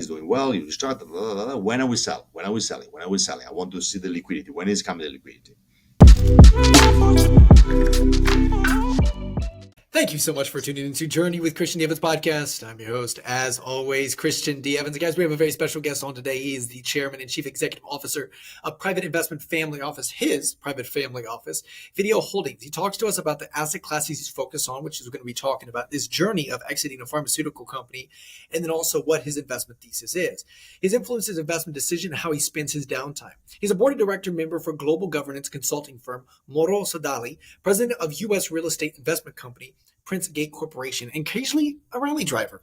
doing well. You start, when are we selling? When are we selling? When are we selling? I want to see the liquidity. When is coming the liquidity? Thank you so much for tuning into Journey with Christian D. Evans podcast. I'm your host, as always, Christian D. Evans. And guys, we have a very special guest on today. He is the chairman and chief executive officer of Private Investment Family Office, his private family office, Fidia Holdings. He talks to us about the asset classes he's focused on, which is we're going to be talking about this journey of exiting a pharmaceutical company, and then also what his investment thesis is. His influence, his investment decision, and how he spends his downtime. He's a board of director member for global governance consulting firm Morrow Sodali, president of U.S. real estate investment company PrinceGate Corporation, and occasionally a rally driver.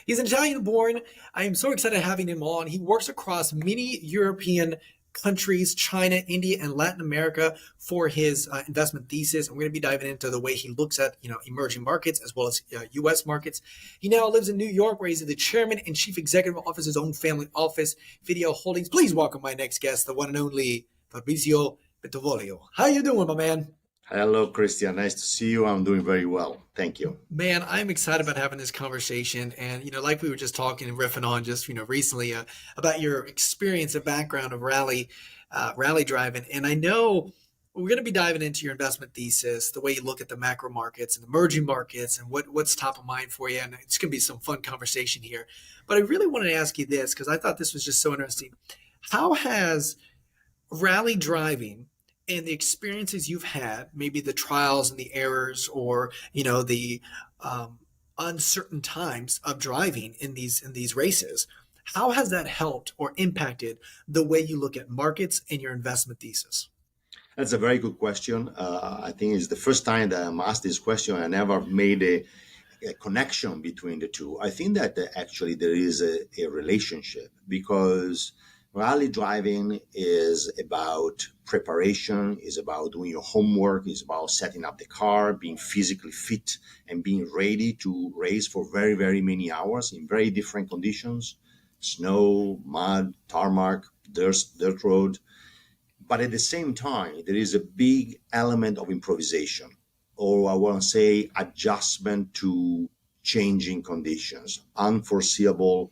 He's an Italian-born. I am so excited having him on. He works across many European countries, China, India, and Latin America for his investment thesis. And we're going to be diving into the way he looks at emerging markets as well as U.S. markets. He now lives in New York, where he's the chairman and chief executive officer of his own family office, Fidia Holdings. Please welcome my next guest, the one and only Fabrizio Bentivoglio. How you doing, my man? Hello, Christian. Nice to see you. I'm doing very well. Thank you. Man, I'm excited about having this conversation. And, like we were just talking and riffing on just, recently about your experience and background of rally driving. And I know we're going to be diving into your investment thesis, the way you look at the macro markets and emerging markets and what's top of mind for you. And it's going to be some fun conversation here. But I really wanted to ask you this, because I thought this was just so interesting. How has rally driving and the experiences you've had, maybe the trials and the errors, or the uncertain times of driving in these races, how has that helped or impacted the way you look at markets and your investment thesis? That's a very good question. I think it's the first time that I'm asked this question. I never made a connection between the two. I think that actually there is a relationship, because rally driving is about preparation, is about doing your homework, is about setting up the car, being physically fit, and being ready to race for very, very many hours in very different conditions: snow, mud, tarmac, dirt road. But at the same time, there is a big element of improvisation, or I want to say adjustment to changing conditions, unforeseeable,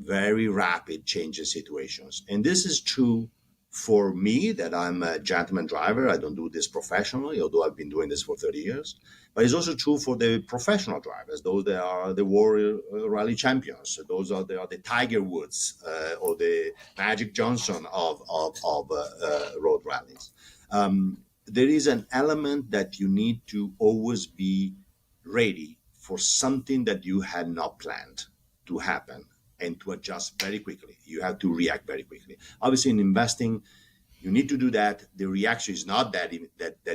very rapid change in situations. And this is true for me, that I'm a gentleman driver. I don't do this professionally, although I've been doing this for 30 years. But it's also true for the professional drivers, those that are the World Rally champions. Those are the Tiger Woods or the Magic Johnson of road rallies. There is an element that you need to always be ready for something that you had not planned to happen, and to adjust very quickly. You have to react very quickly. Obviously, in investing, you need to do that. The reaction is not that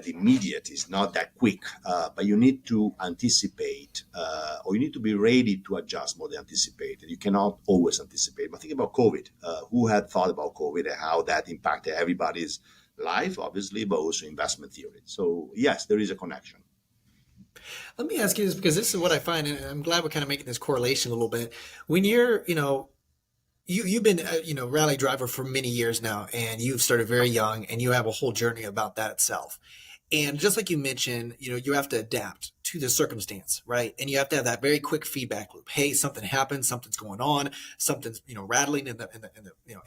immediate, it's not that quick, but you need to anticipate, or you need to be ready to adjust more than anticipate. You cannot always anticipate. But think about COVID. Who had thought about COVID and how that impacted everybody's life, obviously, but also investment theory. So yes, there is a connection. Let me ask you this, because this is what I find, and I'm glad we're kind of making this correlation a little bit. When you're, you've been, rally driver for many years now, and you've started very young, and you have a whole journey about that itself. And just like you mentioned, you have to adapt to the circumstance, right? And you have to have that very quick feedback loop. Hey, something happened, something's going on, something's, rattling in the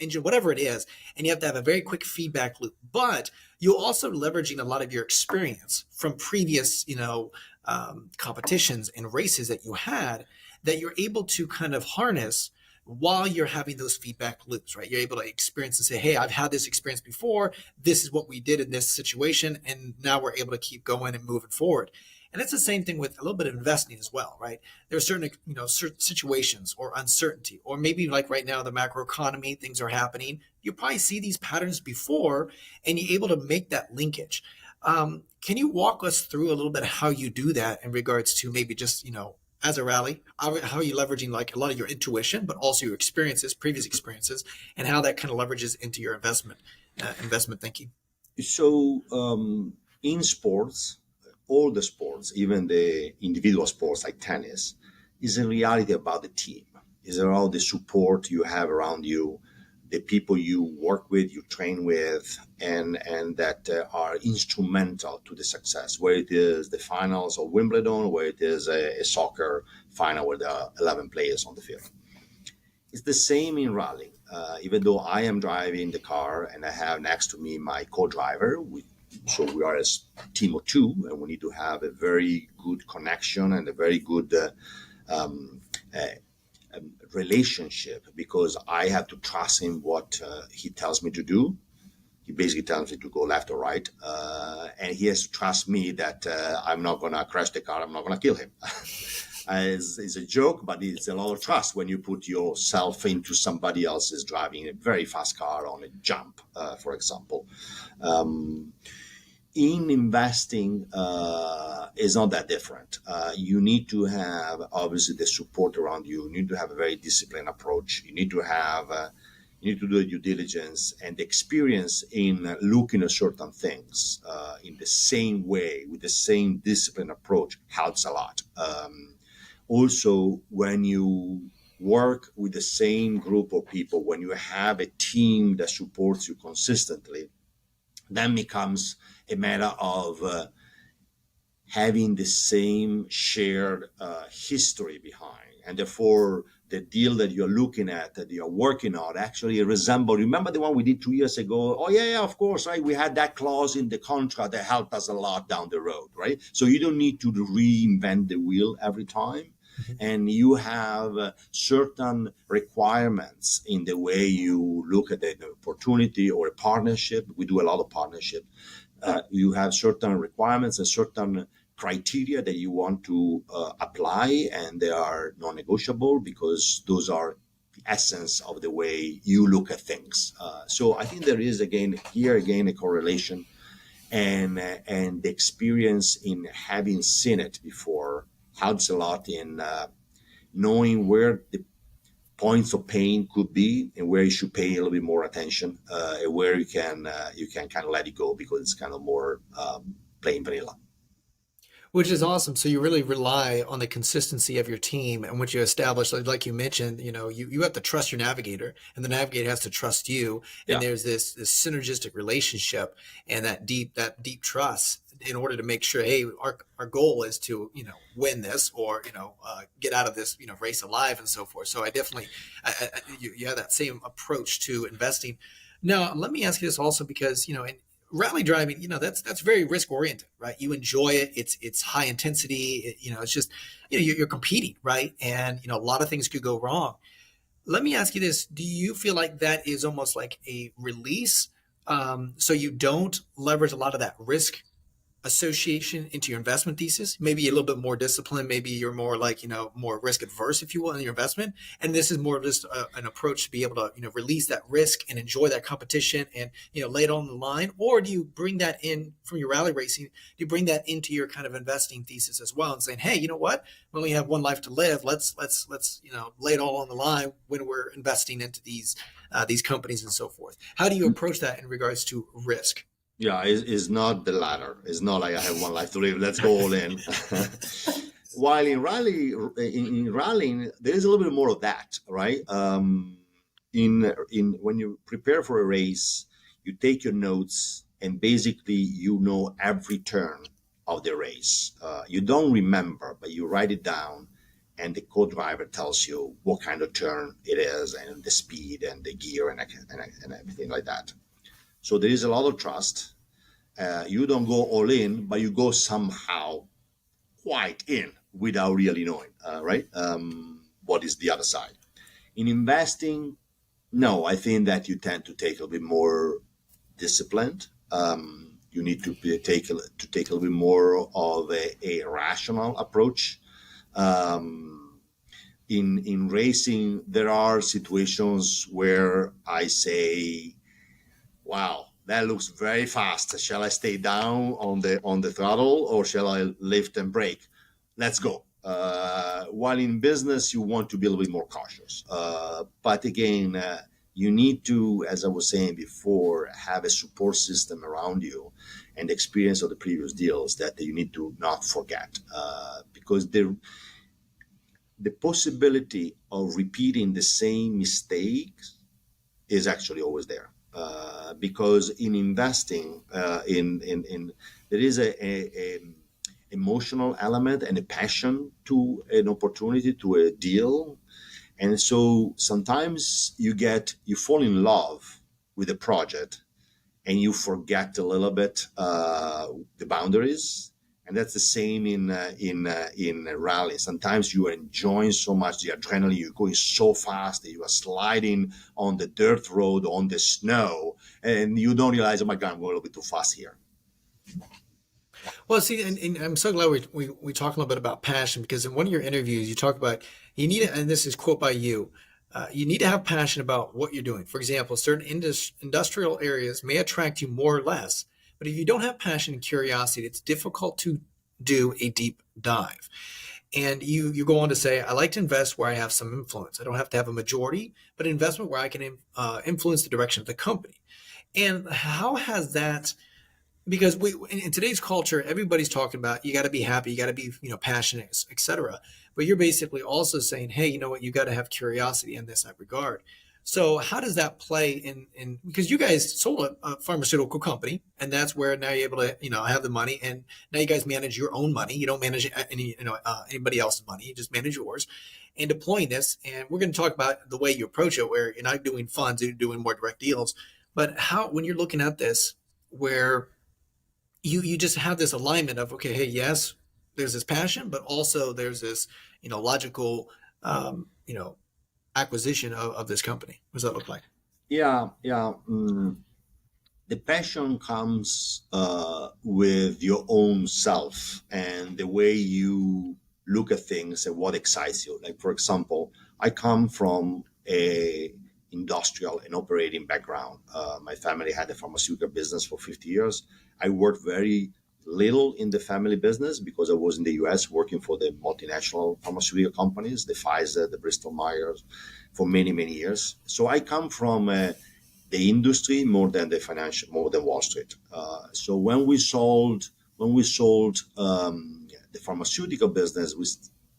engine, whatever it is. And you have to have a very quick feedback loop. But you're also leveraging a lot of your experience from previous, competitions and races that you had, that you're able to kind of harness while you're having those feedback loops, right? You're able to experience and say, hey, I've had this experience before. This is what we did in this situation. And now we're able to keep going and moving forward. And it's the same thing with a little bit of investing as well, right? There are certain, certain situations or uncertainty, or maybe like right now, the macro economy, things are happening. You probably see these patterns before, and you're able to make that linkage. Can you walk us through a little bit of how you do that in regards to maybe just, as a rally, how are you leveraging like a lot of your intuition, but also your experiences, previous experiences, and how that kind of leverages into your investment thinking? So in sports, all the sports, even the individual sports like tennis, is in reality about the team. Is about the support you have around you, the people you work with, you train with, and that are instrumental to the success, whether it is the finals of Wimbledon, where it is a soccer final with 11 players on the field. It's the same in rallying. Even though I am driving the car and I have next to me my co-driver, so we are a team of two, and we need to have a very good connection and a very good um, uh, relationship, because I have to trust him what he tells me to do. He basically tells me to go left or right, and he has to trust me that I'm not going to crash the car. I'm not going to kill him. It's a joke, but it's a lot of trust when you put yourself into somebody else's driving a very fast car on a jump, for example. Um, in investing, is not that different. You need to have obviously the support around you. You need to have a very disciplined approach. You need to do due diligence and experience in looking at certain things in the same way with the same disciplined approach helps a lot. Also, when you work with the same group of people, when you have a team that supports you consistently, then becomes a matter of having the same shared history behind. And therefore, the deal that you're looking at, that you're working on, actually resemble. Remember the one we did 2 years ago? Oh, yeah, of course, right? We had that clause in the contract that helped us a lot down the road, right? So you don't need to reinvent the wheel every time. Mhm. And you have certain requirements in the way you look at an opportunity or a partnership. We do a lot of partnership. You have certain requirements and certain criteria that you want to apply, and they are non-negotiable because those are the essence of the way you look at things. So I think there is again a correlation, and the experience in having seen it before helps a lot in knowing where the points of pain could be and where you should pay a little bit more attention, and where you can kind of let it go because it's kind of more plain vanilla. Which is awesome. So you really rely on the consistency of your team and what you establish. Like you mentioned, you have to trust your navigator, and the navigator has to trust you. And Yeah. there's this synergistic relationship and that deep trust in order to make sure, hey, our goal is to win this, or get out of this race alive and so forth. So I definitely you have that same approach to investing. Now let me ask you this also, because in rally driving, that's very risk oriented, right? You enjoy it. It's high intensity. It's just, you're competing, right? And, a lot of things could go wrong. Let me ask you this. Do you feel like that is almost like a release? So you don't leverage a lot of that risk association into your investment thesis, maybe a little bit more disciplined, maybe you're more like more risk adverse, if you will, in your investment, and this is more of just an approach to be able to release that risk and enjoy that competition and lay it on the line? Or do you bring that in from your rally racing, do you bring that into your kind of investing thesis as well, and saying, hey, you know what, we only have one life to live, let's lay it all on the line when we're investing into these companies and so forth? How do you approach that in regards to risk? Yeah, it's not the latter. It's not like I have one life to live. Let's go all in. While in rallying, there is a little bit more of that, right? In when you prepare for a race, you take your notes, and basically you know every turn of the race. You don't remember, but you write it down, and the co-driver tells you what kind of turn it is, and the speed, and the gear, and everything like that. So there is a lot of trust. You don't go all in, but you go somehow quite in without really knowing, right? What is the other side? In investing, no, I think that you tend to take a little bit more disciplined. You need to take a little bit more of a rational approach. Um, in racing, there are situations where I say, wow, that looks very fast. Shall I stay down on the throttle, or shall I lift and brake? Let's go. While in business, you want to be a little bit more cautious. But again, you need to, as I was saying before, have a support system around you and the experience of the previous deals that you need to not forget. Because the possibility of repeating the same mistakes is actually always there. Because in investing, in there is a emotional element and a passion to an opportunity, to a deal, And so sometimes you fall in love with a project and you forget a little bit the boundaries. And that's the same in rally. Sometimes you are enjoying so much the adrenaline, you're going so fast that you are sliding on the dirt road, on the snow, and you don't realize, oh my God, I'm going a little bit too fast here. Well, see, and I'm so glad we talk a little bit about passion, because in one of your interviews, you talk about you need, and this is quote by you, you need to have passion about what you're doing. For example, certain industrial areas may attract you more or less, but if you don't have passion and curiosity, it's difficult to do a deep dive. And you go on to say, I like to invest where I have some influence. I don't have to have a majority, but an investment where I can influence the direction of the company. And how has that, because we in today's culture, everybody's talking about you got to be happy, you got to be passionate, etc. But you're basically also saying, hey, you know what, you got to have curiosity in this regard. So how does that play in because you guys sold a pharmaceutical company, and that's where now you're able to have the money, and now you guys manage your own money. You don't manage anybody else's money. You just manage yours, and deploying this. And we're going to talk about the way you approach it, where you're not doing funds, you're doing more direct deals. But how, when you're looking at this, where you just have this alignment of, okay, hey, yes, there's this passion, but also there's this logical acquisition of this company. What does that look like? Yeah. The passion comes with your own self and the way you look at things and what excites you. Like, for example, I come from a industrial and operating background. My family had a pharmaceutical business for 50 years. I worked very little in the family business because I was in the US working for the multinational pharmaceutical companies, the Pfizer, the Bristol-Myers, for many, many years. So I come from the industry more than the financial, more than Wall Street. So when we sold the pharmaceutical business, we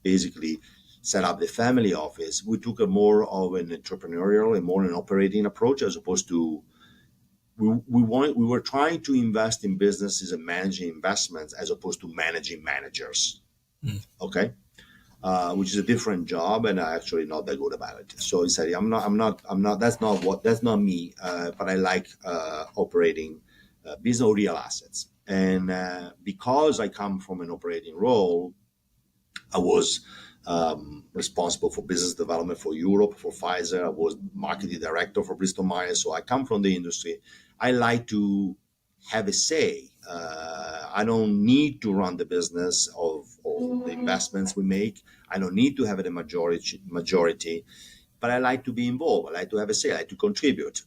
basically set up the family office. We took a more of an entrepreneurial and more an operating approach, as opposed to we were trying to invest in businesses and managing investments as opposed to managing managers. Okay. Which is a different job, and I'm actually not that good about it. So he said, I'm not, that's not me, but I like operating business or real assets. And because I come from an operating role, I was responsible for business development for Europe, for Pfizer. I was marketing director for Bristol-Myers. So I come from the industry. I like to have a say. I don't need to run the business of all the investments we make. I don't need to have a majority, but I like to be involved. I like to have a say. I like to contribute.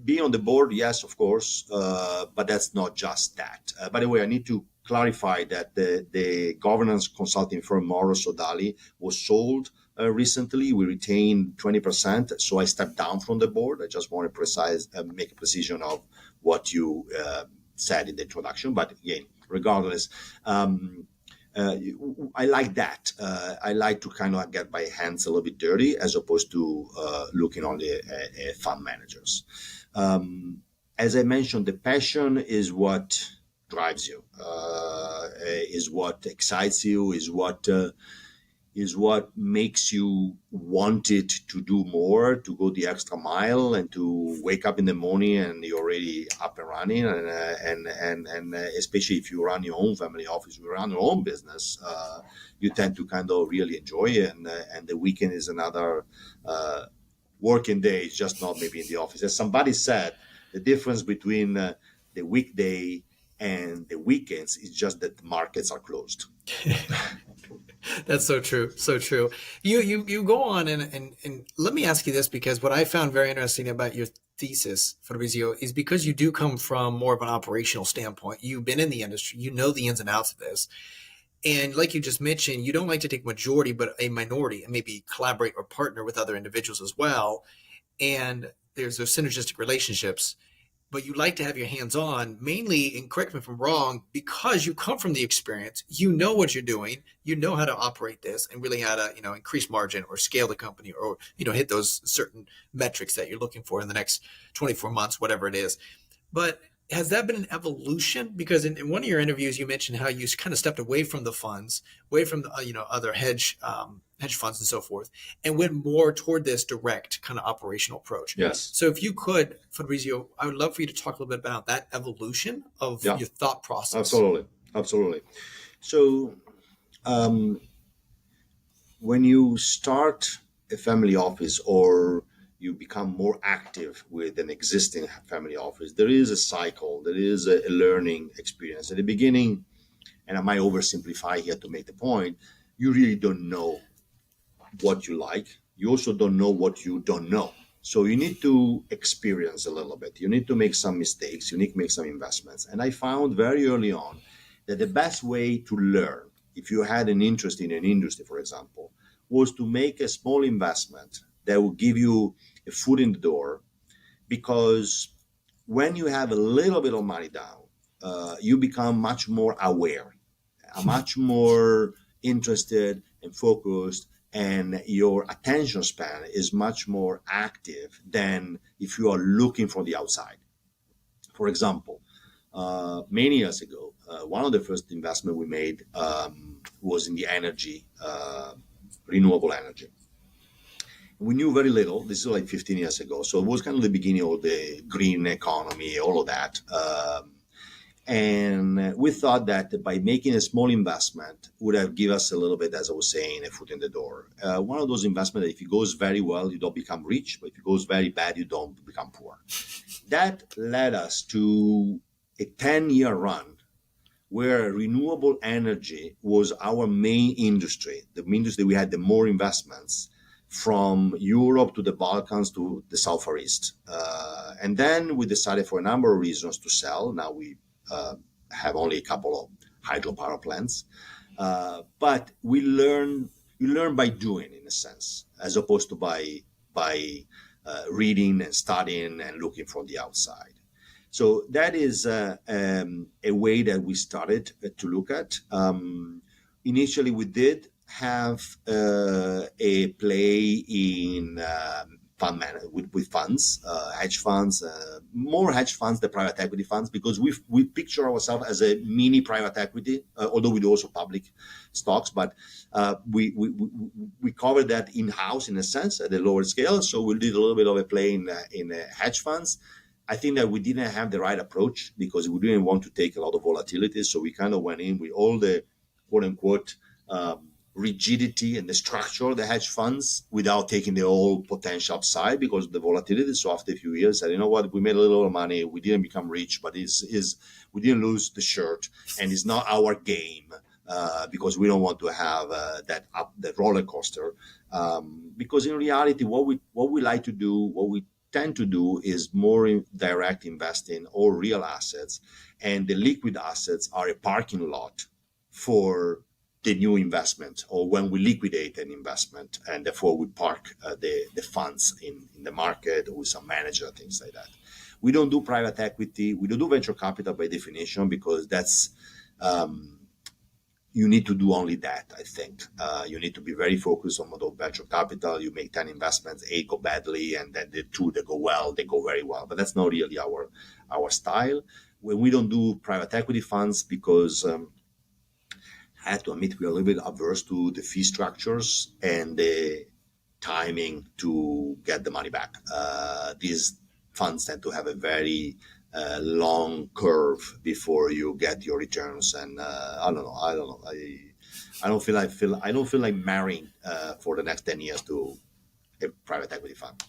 Be on the board, yes, of course, but that's not just that. By the way, I need to clarify that the governance consulting firm Morrow Sodali was sold recently. We retained 20%, so I stepped down from the board. I just want to make a precision of what you said in the introduction. But again, regardless, I like that. I like to kind of get my hands a little bit dirty as opposed to looking only at fund managers. As I mentioned, the passion is what drives you, is what excites you, is what makes you want it to do more, to go the extra mile, and to wake up in the morning and you're already up and running. And especially if you run your own family office, you run your own business, you tend to kind of really enjoy it. And the weekend is another working day. It's just not maybe in the office. As somebody said, the difference between the weekday and the weekends is just that the markets are closed. That's so true. So true. You go on and let me ask you this, because what I found very interesting about your thesis, Fabrizio, is because you do come from more of an operational standpoint. You've been in the industry, you know the ins and outs of this. And like you just mentioned, you don't like to take majority, but a minority, and maybe collaborate or partner with other individuals as well. And there's those synergistic relationships. But you like to have your hands on, mainly, and correct me if I'm wrong, because you come from the experience, you know what you're doing, you know how to operate this, and really how to, increase margin or scale the company, or, hit those certain metrics that you're looking for in the next 24 months, whatever it is. But has that been an evolution? Because in one of your interviews, you mentioned how you kind of stepped away from the funds, away from the, other hedge funds and so forth, and went more toward this direct kind of operational approach. Yes. So if you could, Fabrizio, I would love for you to talk a little bit about that evolution of Yeah. your thought process. Absolutely. So when you start a family office or you become more active with an existing family office, there is a cycle, there is a learning experience. At the beginning, and I might oversimplify here to make the point, you really don't know what you like. You also don't know what you don't know. So you need to experience a little bit. You need to make some mistakes. You need to make some investments. And I found very early on that the best way to learn, if you had an interest in an industry, for example, was to make a small investment that would give you a foot in the door. Because when you have a little bit of money down, you become much more aware, much more interested and focused, and your attention span is much more active than if you are looking from the outside. For example, many years ago, one of the first investment we made was in the energy, renewable energy. We knew very little. This is like 15 years ago. So it was kind of the beginning of the green economy, all of that. And we thought that by making a small investment would have given us a little bit, as I was saying, a foot in the door. One of those investments that if it goes very well, you don't become rich, but if it goes very bad, you don't become poor. That led us to a 10-year run where renewable energy was our main industry, the industry we had the more investments, from Europe to the Balkans to the South Far East. And then we decided for a number of reasons to sell. Now we have only a couple of hydropower plants. But you learn by doing, in a sense, as opposed to by reading and studying and looking from the outside. So that is a way that we started to look at. Initially, we did have a play in with funds, hedge funds, more hedge funds than private equity funds, because we picture ourselves as a mini private equity, although we do also public stocks, but we covered that in-house in a sense at a lower scale. So we did a little bit of a play in hedge funds. I think that we didn't have the right approach because we didn't want to take a lot of volatility. So we kind of went in with all the quote unquote rigidity and the structure of the hedge funds without taking the whole potential upside because of the volatility. So after a few years, I said, you know what, we made a little money. We didn't become rich, but we didn't lose the shirt, and it's not our game because we don't want to have that roller coaster. Because in reality, what we like to do, what we tend to do is more in direct investing or real assets, and the liquid assets are a parking lot for the new investment, or when we liquidate an investment, and therefore we park the funds in the market with some manager, things like that. We don't do private equity. We don't do venture capital by definition because that's you need to do only that, I think. You need to be very focused on the venture capital. You make 10 investments, 8 go badly, and then the 2 that go well, they go very well. But that's not really our style. When we don't do private equity funds because I have to admit we are a little bit averse to the fee structures and the timing to get the money back. These funds tend to have a very long curve before you get your returns, and I don't know. I don't feel like marrying for the next 10 years to a private equity fund.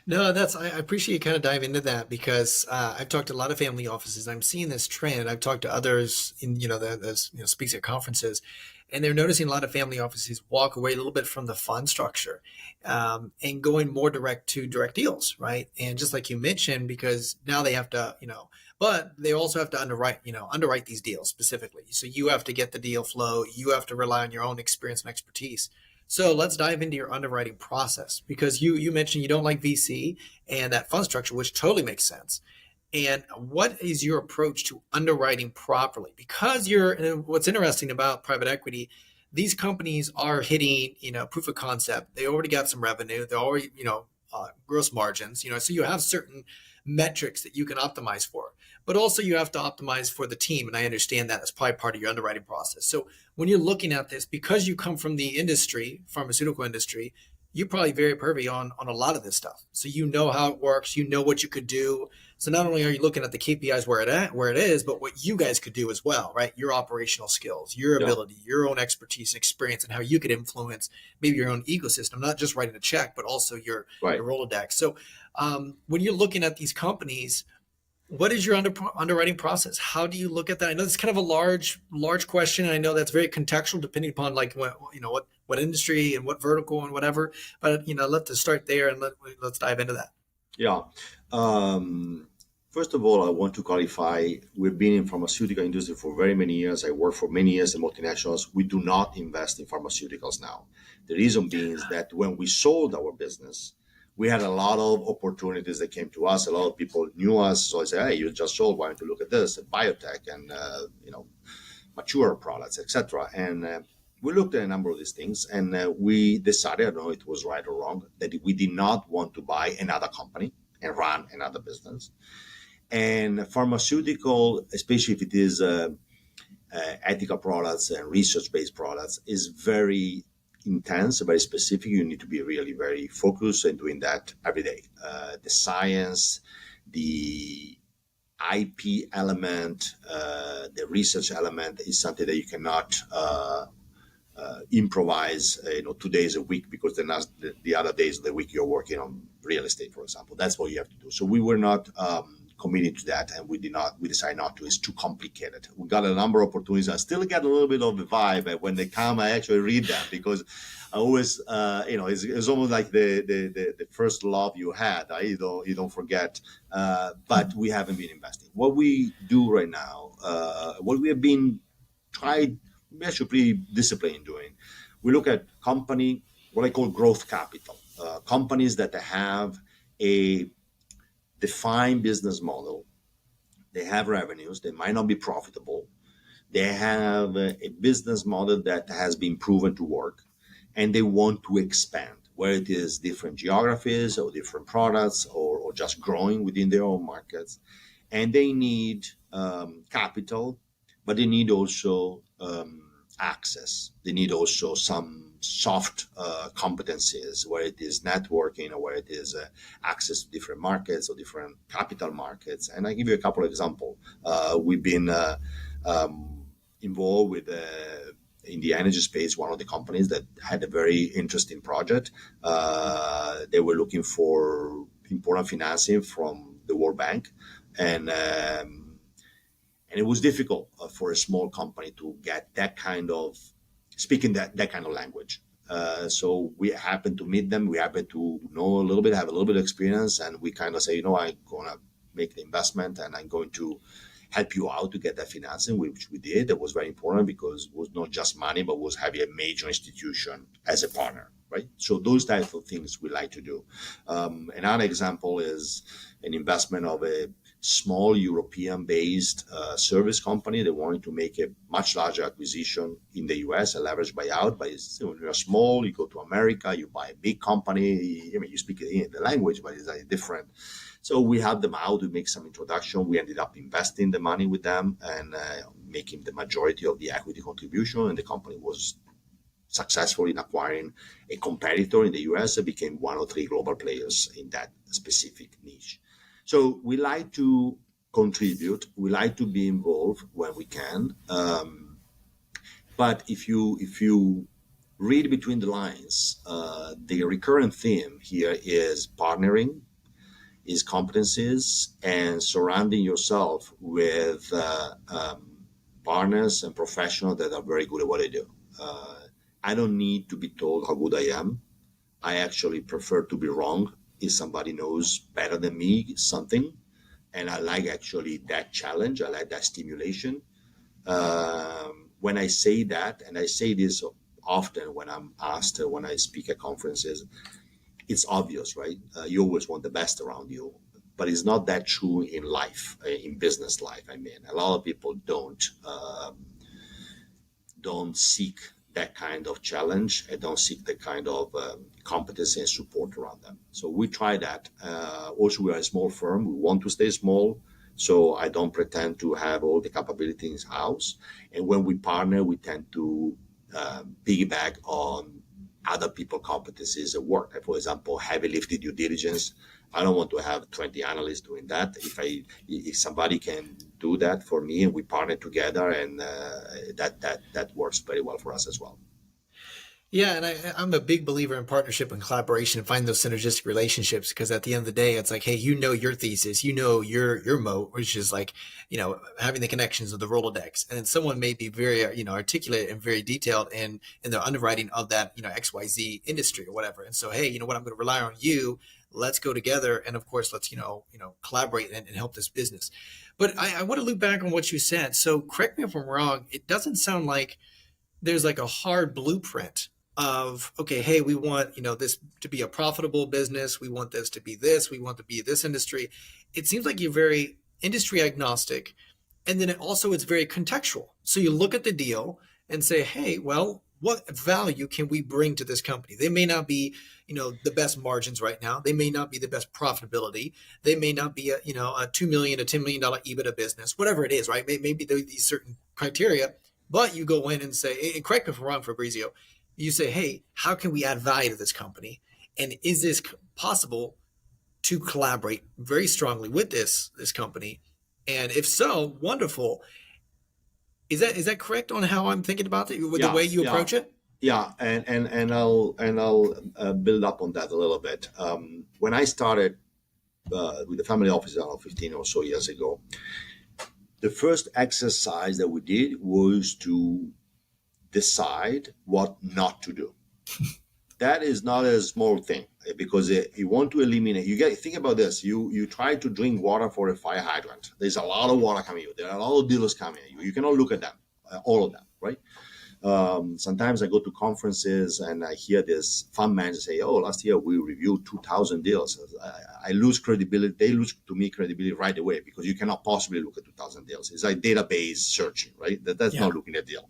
No, I appreciate you kind of dive into that because I've talked to a lot of family offices. I'm seeing this trend. I've talked to others in, that speaks at conferences, and they're noticing a lot of family offices walk away a little bit from the fund structure and going more direct deals, right? And just like you mentioned, because now they have to, but they also have to underwrite these deals specifically. So you have to get the deal flow. You have to rely on your own experience and expertise. So let's dive into your underwriting process because you mentioned you don't like VC and that fund structure, which totally makes sense. And what is your approach to underwriting properly? Because what's interesting about private equity, these companies are hitting, proof of concept. They already got some revenue. They already, gross margins, so you have certain metrics that you can optimize for. But also you have to optimize for the team. And I understand that as probably part of your underwriting process. So when you're looking at this, because you come from the industry, pharmaceutical industry, you're probably very privy on a lot of this stuff. So you know how it works, you know what you could do. So not only are you looking at the KPIs where it is, but what you guys could do as well, right? Your operational skills, your Yeah. ability, your own expertise and experience, and how you could influence maybe your own ecosystem, not just writing a check, but also your Right. Rolodex. So when you're looking at these companies, what is your underwriting process? How do you look at that? I know it's kind of a large question. And I know that's very contextual depending upon like what industry and what vertical and whatever. But let's start there and let's dive into that. Yeah. First of all, I want to clarify, we've been in pharmaceutical industry for very many years. I worked for many years in multinationals. We do not invest in pharmaceuticals now. The reason being is that when we sold our business, we had a lot of opportunities that came to us. A lot of people knew us. So I said, hey, you just sold, why don't you look at this, at biotech and, mature products, etc. And we looked at a number of these things, and we decided, I don't know if it was right or wrong, that we did not want to buy another company and run another business. And pharmaceutical, especially if it is ethical products and research-based products, is very intense, very specific. You need to be really very focused and doing that every day. The science, the IP element, the research element is something that you cannot improvise, 2 days a week, because the other days of the week you're working on real estate, for example. That's what you have to do. So we were not committed to that, and we decided not to. It's too complicated. We got a number of opportunities. I still get a little bit of the vibe when they come. I actually read them because I always, it's almost like the first love you had. You don't forget. But we haven't been investing. What we do right now, what we have been we're actually pretty disciplined in doing. We look at what I call growth capital, companies that have a defined business model. They have revenues. They might not be profitable. They have a business model that has been proven to work, and they want to expand, whether it is different geographies or different products or just growing within their own markets. And they need capital, but they need also access. They need also some soft competencies, where it is networking or where it is access to different markets or different capital markets. And I give you a couple of examples. We've been involved with in the energy space, one of the companies that had a very interesting project. They were looking for important financing from the World Bank, and it was difficult for a small company to get that kind of speaking that kind of language. So we happened to meet them. We happened to know a little bit, have a little bit of experience, and we kind of say, I'm going to make the investment and I'm going to help you out to get that financing, which we did. That was very important because it was not just money, but was having a major institution as a partner, right? So those types of things we like to do. Another example is an investment of a small European-based service company. They wanted to make a much larger acquisition in the US, a leverage buyout. But when you're small, you go to America, you buy a big company. You speak the language, but it's different. So we helped them out to make some introduction. We ended up investing the money with them and making the majority of the equity contribution. And the company was successful in acquiring a competitor in the US and became one of 3 global players in that specific niche. So we like to contribute. We like to be involved when we can. But if you read between the lines, the recurrent theme here is partnering, is competencies, and surrounding yourself with partners and professionals that are very good at what they do. I don't need to be told how good I am. I actually prefer to be wrong if somebody knows better than me something. And I like actually that challenge. I like that stimulation. When I say that, and I say this often when I'm asked, when I speak at conferences, it's obvious, right? You always want the best around you, but it's not that true in life, in business life. I mean, a lot of people don't seek that kind of challenge and don't seek the kind of competency and support around them. So we try that. Also, we are a small firm. We want to stay small. So I don't pretend to have all the capabilities in-house. And when we partner, we tend to piggyback on other people competencies at work. Like, for example, heavy lifting due diligence. I don't want to have 20 analysts doing that. If somebody can do that for me and we partner together, and that works very well for us as well. Yeah, and I'm a big believer in partnership and collaboration and find those synergistic relationships, because at the end of the day, it's like, hey, you know your thesis, you know your moat, which is like, having the connections of the Rolodex, and then someone may be very articulate and very detailed in their underwriting of that XYZ industry or whatever, and so hey, you know what, I'm going to rely on you. Let's go together, and of course, let's collaborate and help this business. But I want to loop back on what you said. So correct me if I'm wrong. It doesn't sound like there's like a hard blueprint of, okay, hey, we want this to be a profitable business, we want this to be this, we want to be this industry. It seems like you're very industry agnostic, and then it's very contextual. So you look at the deal and say, hey, well, what value can we bring to this company? They may not be the best margins right now, they may not be the best profitability, they may not be a $2 million a $10 million EBITDA business, whatever it is, right? Maybe these certain criteria. But you go in and say, and correct me if I'm wrong, Fabrizio, you say, hey, how can we add value to this company? And is this possible to collaborate very strongly with this company? And if so, wonderful. Is that correct on how I'm thinking about it, with the way you approach it? Yeah, and I'll build up on that a little bit. When I started with the family office 15 or so years ago, the first exercise that we did was to decide what not to do. That is not a small thing, because you want to eliminate. Think about this. You try to drink water for a fire hydrant. There's a lot of water coming at you. There are a lot of dealers coming at you. You cannot look at them, all of them, right? Sometimes I go to conferences and I hear this fund manager say, "Oh, last year we reviewed 2,000 deals." I lose credibility. They lose to me credibility right away, because you cannot possibly look at 2,000 deals. It's like database searching, right? That's not looking at deal.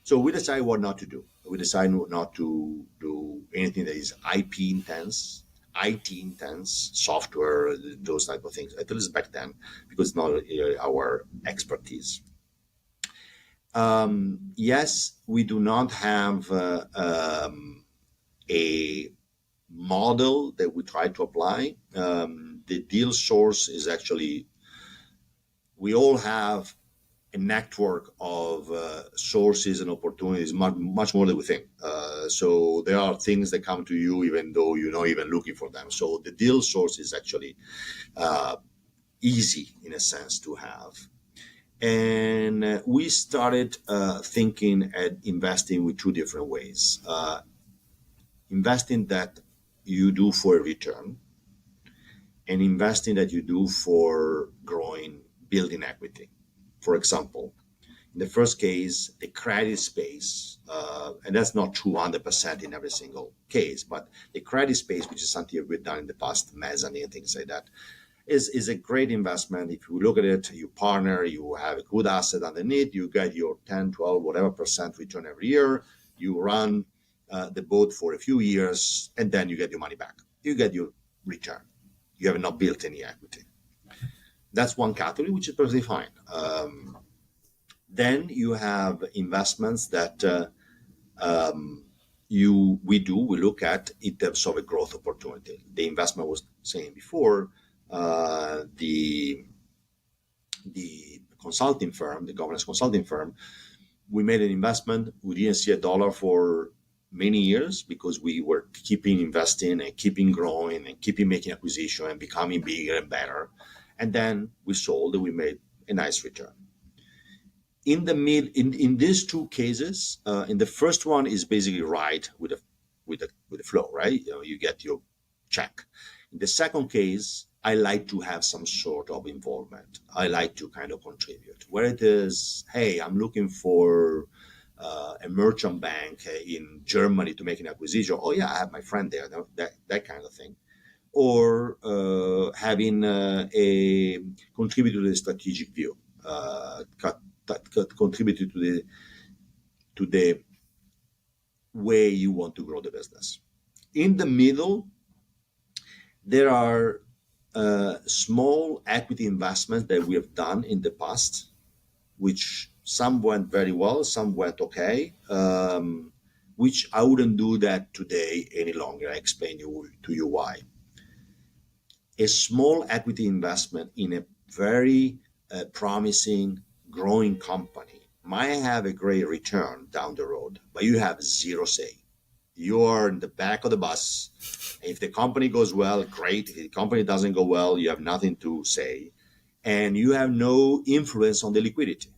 So we decide what not to do. We decide not to do anything that is IP intense, IT intense, software, those type of things. At least back then, because it's not our expertise. Yes, we do not have a model that we try to apply. The deal source is actually, we all have a network of sources and opportunities, much more than we think. So there are things that come to you even though you're not even looking for them. So the deal source is actually easy in a sense to have. And we started thinking at investing with two different ways. Investing that you do for a return, and investing that you do for growing, building equity. For example, in the first case, the credit space, and that's not true 100% in every single case, but the credit space, which is something we've done in the past, mezzanine, things like that, is a great investment. If you look at it, you partner, you have a good asset underneath, you get your 10, 12, whatever percent return every year, you run the boat for a few years, and then you get your money back. You get your return. You have not built any equity. That's one category, which is perfectly fine. Then you have investments that we look at in terms of a growth opportunity. The investment was saying before, the consulting firm, the governance consulting firm, we made an investment. We didn't see a dollar for many years because we were keeping investing and keeping growing and keeping making acquisition and becoming bigger and better. And then we sold and we made a nice return. In these two cases, in the first one is basically right with the flow, right? You get your check. In the second case, I like to have some sort of involvement. I like to kind of contribute. Where it is, hey, I'm looking for a merchant bank in Germany to make an acquisition. Oh yeah, I have my friend there. That kind of thing. Or having a contribute to the strategic view, contribute to the way you want to grow the business. In the middle, there are small equity investments that we have done in the past, which some went very well, some went okay, which I wouldn't do that today any longer. I explain to you why. A small equity investment in a very promising, growing company might have a great return down the road, but you have zero say. You're in the back of the bus. If the company goes well, great. If the company doesn't go well, you have nothing to say, and you have no influence on the liquidity.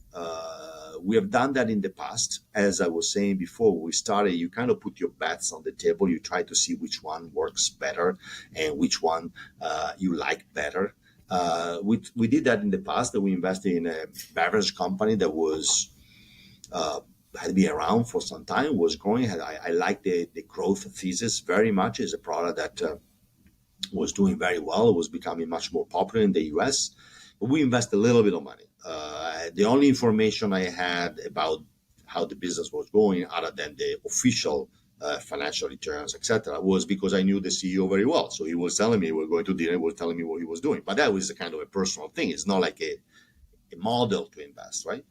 We have done that in the past. As I was saying before, we started, you kind of put your bets on the table. You try to see which one works better and which one you like better. We did that in the past. That we invested in a beverage company that was had been around for some time, was growing. I like the growth thesis very much. It's a product that was doing very well. It was becoming much more popular in the US. But we invest a little bit of money. The only information I had about how the business was going, other than the official financial returns, etc., was because I knew the CEO very well. So he was telling me we're going to dinner, he was telling me what he was doing. But that was a kind of a personal thing. It's not like a model to invest, right?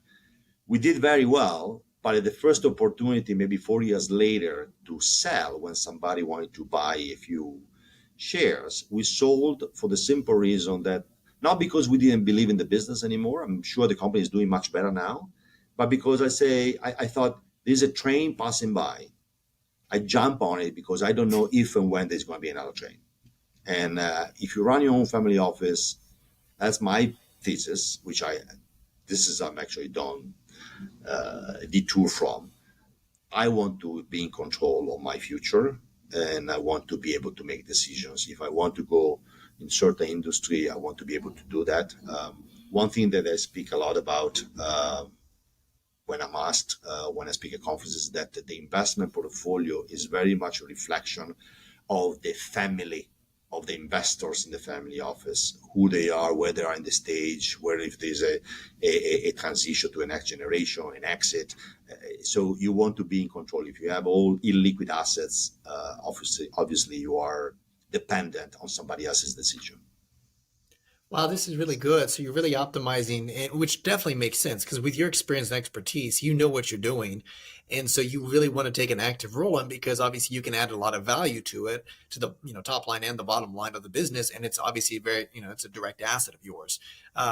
We did very well, but at the first opportunity, maybe 4 years later, to sell, when somebody wanted to buy a few shares, we sold for the simple reason that not because we didn't believe in the business anymore. I'm sure the company is doing much better now, but because I thought there's a train passing by. I jump on it because I don't know if and when there's going to be another train. And if you run your own family office, that's my thesis, which I'm actually don't detour from. I want to be in control of my future, and I want to be able to make decisions. If I want to go in certain industry, I want to be able to do that. One thing that I speak a lot about when I'm asked, when I speak at conferences, that the investment portfolio is very much a reflection of the family, of the investors in the family office, who they are, where they are in the stage, where if there's a transition to a next generation, an exit. So you want to be in control. If you have all illiquid assets, obviously you are dependent on somebody else's decision. Wow, this is really good. So you're really optimizing, which definitely makes sense because with your experience and expertise, you know what you're doing. And so you really want to take an active role in because obviously you can add a lot of value to it, to the top line and the bottom line of the business. And it's obviously very, it's a direct asset of yours,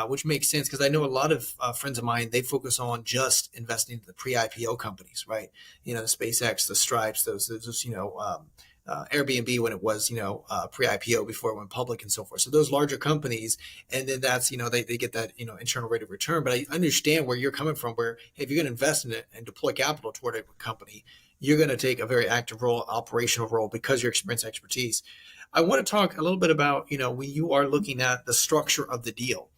which makes sense because I know a lot of friends of mine, they focus on just investing in the pre-IPO companies, right? The SpaceX, the Stripes, those Airbnb when it was, pre-IPO before it went public and so forth. So those larger companies, and then that's, they get that, internal rate of return. But I understand where you're coming from, where if you're going to invest in it and deploy capital toward a company, you're going to take a very active role, operational role because of your experience, expertise. I want to talk a little bit about, when you are looking at the structure of the deal.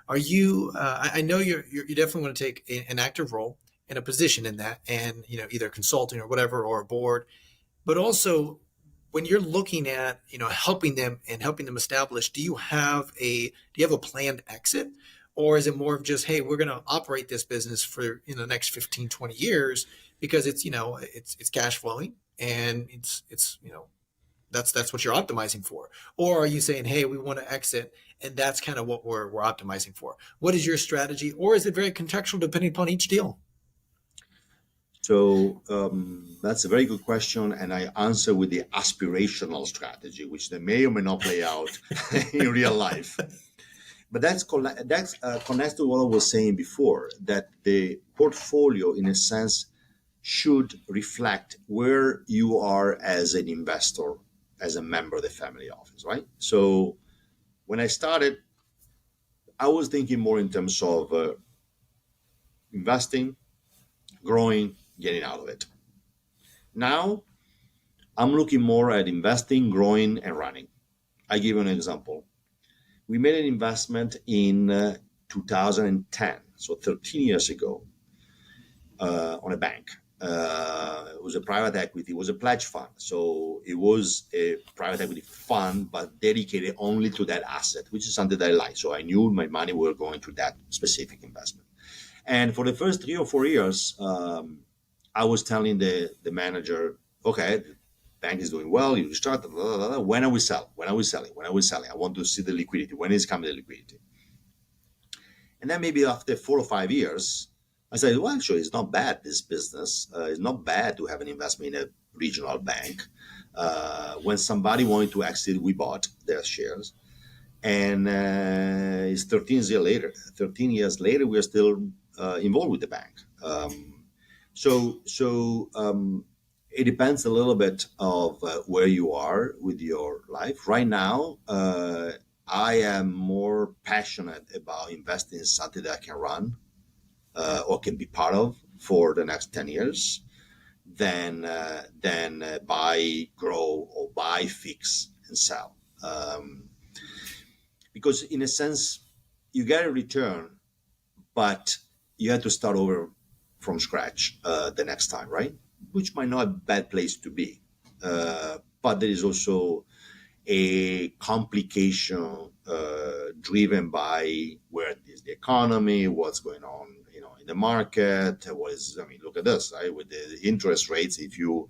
Are you, I know you definitely want to take an active role in a position in that and, either consulting or whatever, or a board, but also when you're looking at helping them establish, do you have a planned exit, or is it more of just, hey, we're going to operate this business for the next 15, 20 years because it's it's cash flowing and it's that's what you're optimizing for? Or are you saying, hey, we want to exit and that's kind of what we're optimizing for? What is your strategy, or is it very contextual depending upon each deal? So that's a very good question, and I answer with the aspirational strategy, which they may or may not play out in real life. But that's connects to what I was saying before, that the portfolio, in a sense, should reflect where you are as an investor, as a member of the family office, right? So when I started, I was thinking more in terms of investing, growing, getting out of it. Now, I'm looking more at investing, growing, and running. I give you an example. We made an investment in 2010, so 13 years ago, on a bank. It was a private equity, it was a pledge fund. So it was a private equity fund, but dedicated only to that asset, which is something that I like. So I knew my money were going to that specific investment. And for the first 3 or 4 years, I was telling the manager, Okay, the bank is doing well. You start. Blah, blah, blah. When are we selling? When are we selling? When are we selling? I want to see the liquidity. When is coming the liquidity? And then maybe after 4 or 5 years, I said, well, actually, it's not bad, this business. It's not bad to have an investment in a regional bank. When somebody wanted to exit, we bought their shares. And it's 13 years later, we're still involved with the bank. So it depends a little bit of where you are with your life. Right now, I am more passionate about investing in something that I can run or can be part of for the next 10 years than buy, grow, or buy, fix, and sell. Because in a sense, you get a return, but you have to start over from scratch the next time, right? Which might not be a bad place to be. But there is also a complication driven by where is the economy, what's going on, in the market. What is, I mean, look at this, right? With the interest rates, if you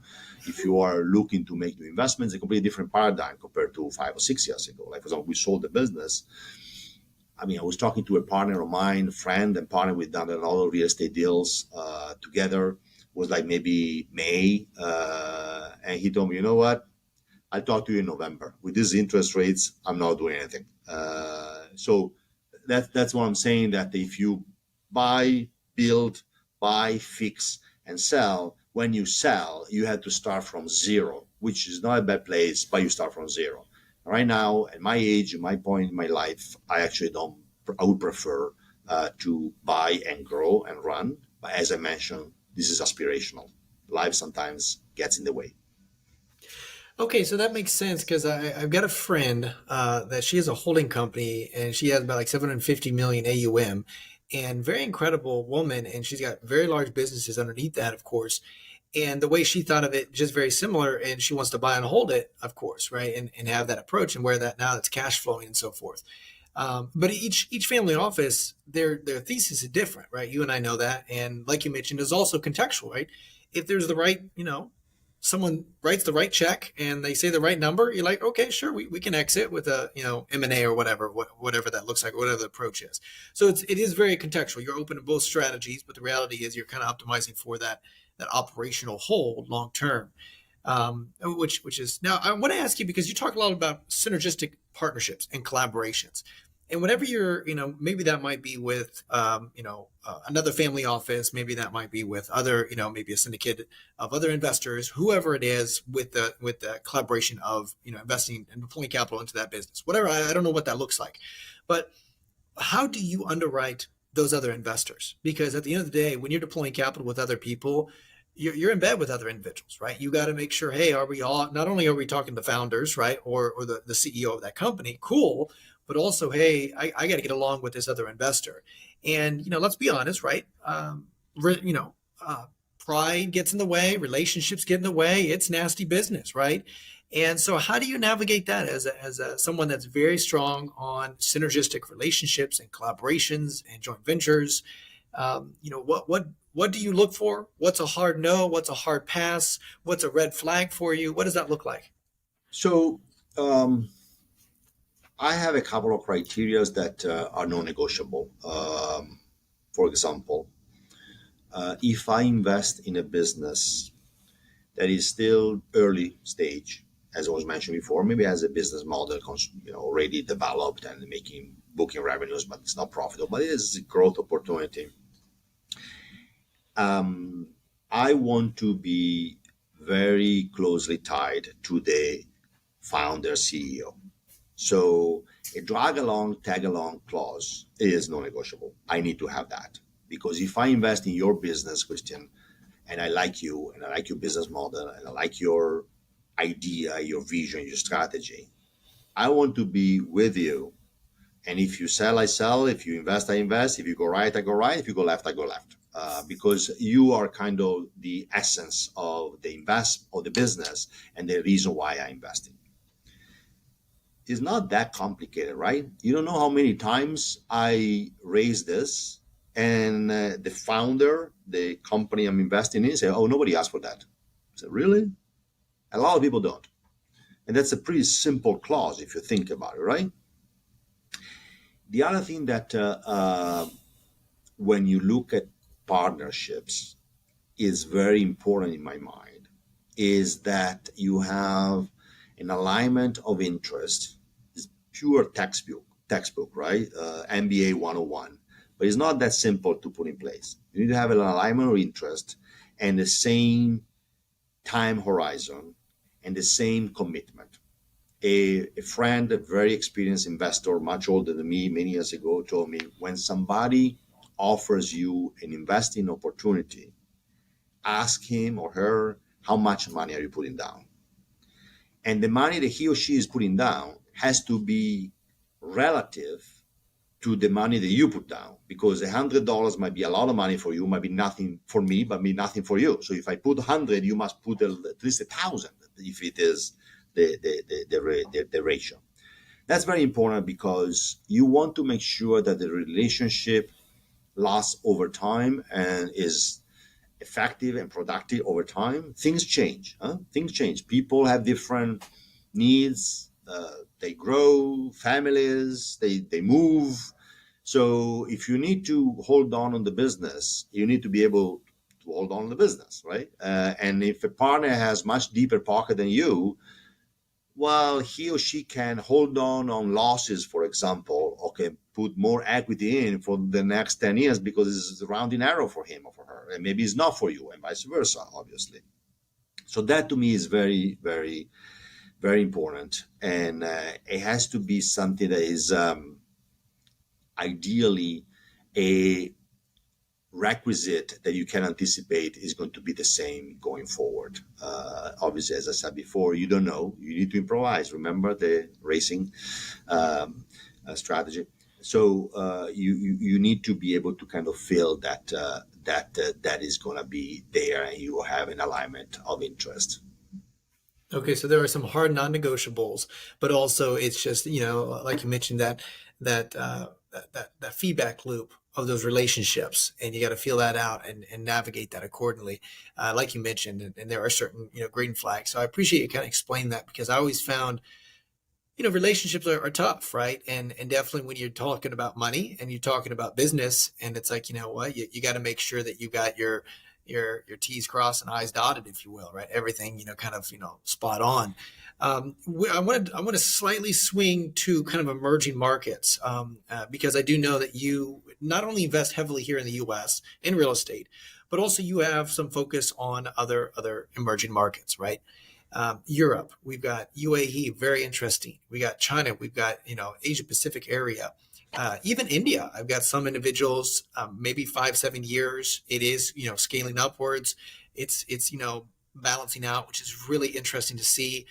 are looking to make new investments, a completely different paradigm compared to 5 or 6 years ago. Like, for example, we sold the business. I mean, I was talking to a partner of mine, friend and partner. We've done a lot of real estate deals together. It was like maybe May, and he told me, you know what? I'll talk to you in November. With these interest rates, I'm not doing anything. So that's what I'm saying. That if you buy, build, buy, fix, and sell, when you sell, you have to start from zero, which is not a bad place, but you start from zero. Right now, at my age, at my point in my life, I actually don't. I would prefer to buy and grow and run. But as I mentioned, this is aspirational. Life sometimes gets in the way. Okay, so that makes sense because I've got a friend that she has a holding company and she has about like 750 million AUM and very incredible woman. And she's got very large businesses underneath that, of course. And the way she thought of it, just very similar. And she wants to buy and hold it, of course, right? And have that approach and where that now it's cash flowing and so forth. But each family office, their thesis is different, right? You and I know that, and like you mentioned, is also contextual, right? If there's the right, someone writes the right check and they say the right number, you're like, okay, sure, we can exit with a M&A or whatever that looks like, or whatever the approach is. So it is very contextual. You're open to both strategies, but the reality is you're kind of optimizing for that operational hold long term. Which is now I want to ask you because you talk a lot about synergistic partnerships and collaborations. And whenever you're, maybe that might be with, another family office, maybe that might be with other, maybe a syndicate of other investors, whoever it is, with the collaboration of, investing and deploying capital into that business, whatever. I don't know what that looks like, but how do you underwrite those other investors? Because at the end of the day, when you're deploying capital with other people, you're in bed with other individuals, right? You got to make sure, hey, are we all, not only are we talking to founders, right? Or the CEO of that company, cool, but also, hey, I got to get along with this other investor. And, let's be honest, right? Pride gets in the way, relationships get in the way. It's nasty business, right? And so, how do you navigate that as someone that's very strong on synergistic relationships and collaborations and joint ventures? What do you look for? What's a hard no? What's a hard pass? What's a red flag for you? What does that look like? So I have a couple of criterias that are non-negotiable. For example, if I invest in a business that is still early stage, as I was mentioned before, maybe has a business model already developed and making booking revenues, but it's not profitable, but it is a growth opportunity. I want to be very closely tied to the founder CEO. So a drag along, tag along clause is non-negotiable. I need to have that because if I invest in your business, Christian, and I like you, and I like your business model, and I like your idea, your vision, your strategy, I want to be with you. And if you sell, I sell. If you invest, I invest. If you go right, I go right. If you go left, I go left. Because you are kind of the essence of the invest of the business and the reason why I invested. It's not that complicated, right? You don't know how many times I raised this, and the founder, the company I'm investing in, say, "Oh, nobody asked for that." I said, "Really?" A lot of people don't. And that's a pretty simple clause if you think about it, right? The other thing that when you look at partnerships is very important in my mind is that you have an alignment of interest. It's pure textbook, right? MBA 101. But it's not that simple to put in place. You need to have an alignment of interest and the same time horizon and the same commitment. A friend, a very experienced investor, much older than me, many years ago, told me when somebody offers you an investing opportunity, ask him or her, how much money are you putting down? And the money that he or she is putting down has to be relative to the money that you put down, because $100 might be a lot of money for you, might be nothing for me, but be nothing for you. So if I put 100, you must put at least 1,000 if it is the ratio. That's very important because you want to make sure that the relationship lasts over time and is effective and productive over time. Things change. Things change. People have different needs. They grow, families, they move. So if you need to hold on the business, you need to be able to hold on the business, right? And if a partner has much deeper pocket than you, well, he or she can hold on losses, for example, okay, put more equity in for the next 10 years because it's a rounding arrow for him or for her. And maybe it's not for you, and vice versa, obviously. So that to me is very, very, very important. And it has to be something that is ideally a requisite that you can anticipate is going to be the same going forward. Obviously, as I said before, you don't know. You need to improvise. Remember the racing strategy. So you need to be able to kind of feel that that is going to be there, and you will have an alignment of interest. Okay, so there are some hard non-negotiables, but also it's just, like you mentioned, that feedback loop of those relationships, and you got to feel that out and navigate that accordingly. Like you mentioned, and there are certain, green flags. So I appreciate you kind of explaining that, because I always found, relationships are tough, right? And definitely when you're talking about money and you're talking about business, and it's like, what, you got to make sure that you got your T's crossed and I's dotted, if you will, right? Everything, kind of, spot on. I want to slightly swing to kind of emerging markets, because I do know that you not only invest heavily here in the U.S. in real estate, but also you have some focus on other emerging markets, right? Europe, we've got UAE, very interesting. We got China, we've got, Asia Pacific area, even India. I've got some individuals, maybe 5-7 years. It is, scaling upwards. It's, balancing out, which is really interesting to see.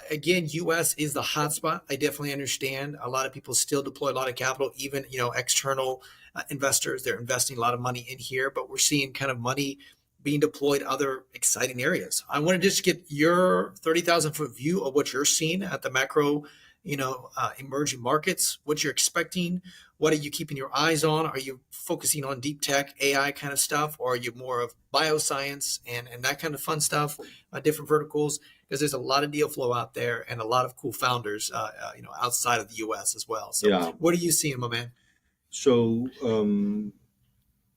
Again, US is the hotspot. I definitely understand. A lot of people still deploy a lot of capital, even, external investors. They're investing a lot of money in here, but we're seeing kind of money being deployed other exciting areas. I want to just get your 30,000-foot view of what you're seeing at the macro, emerging markets, what you're expecting. What are you keeping your eyes on? Are you focusing on deep tech, AI kind of stuff, or are you more of bioscience and that kind of fun stuff, different verticals? Because there's a lot of deal flow out there and a lot of cool founders, outside of the U.S. as well. So, Yeah. what are you seeing, my man? So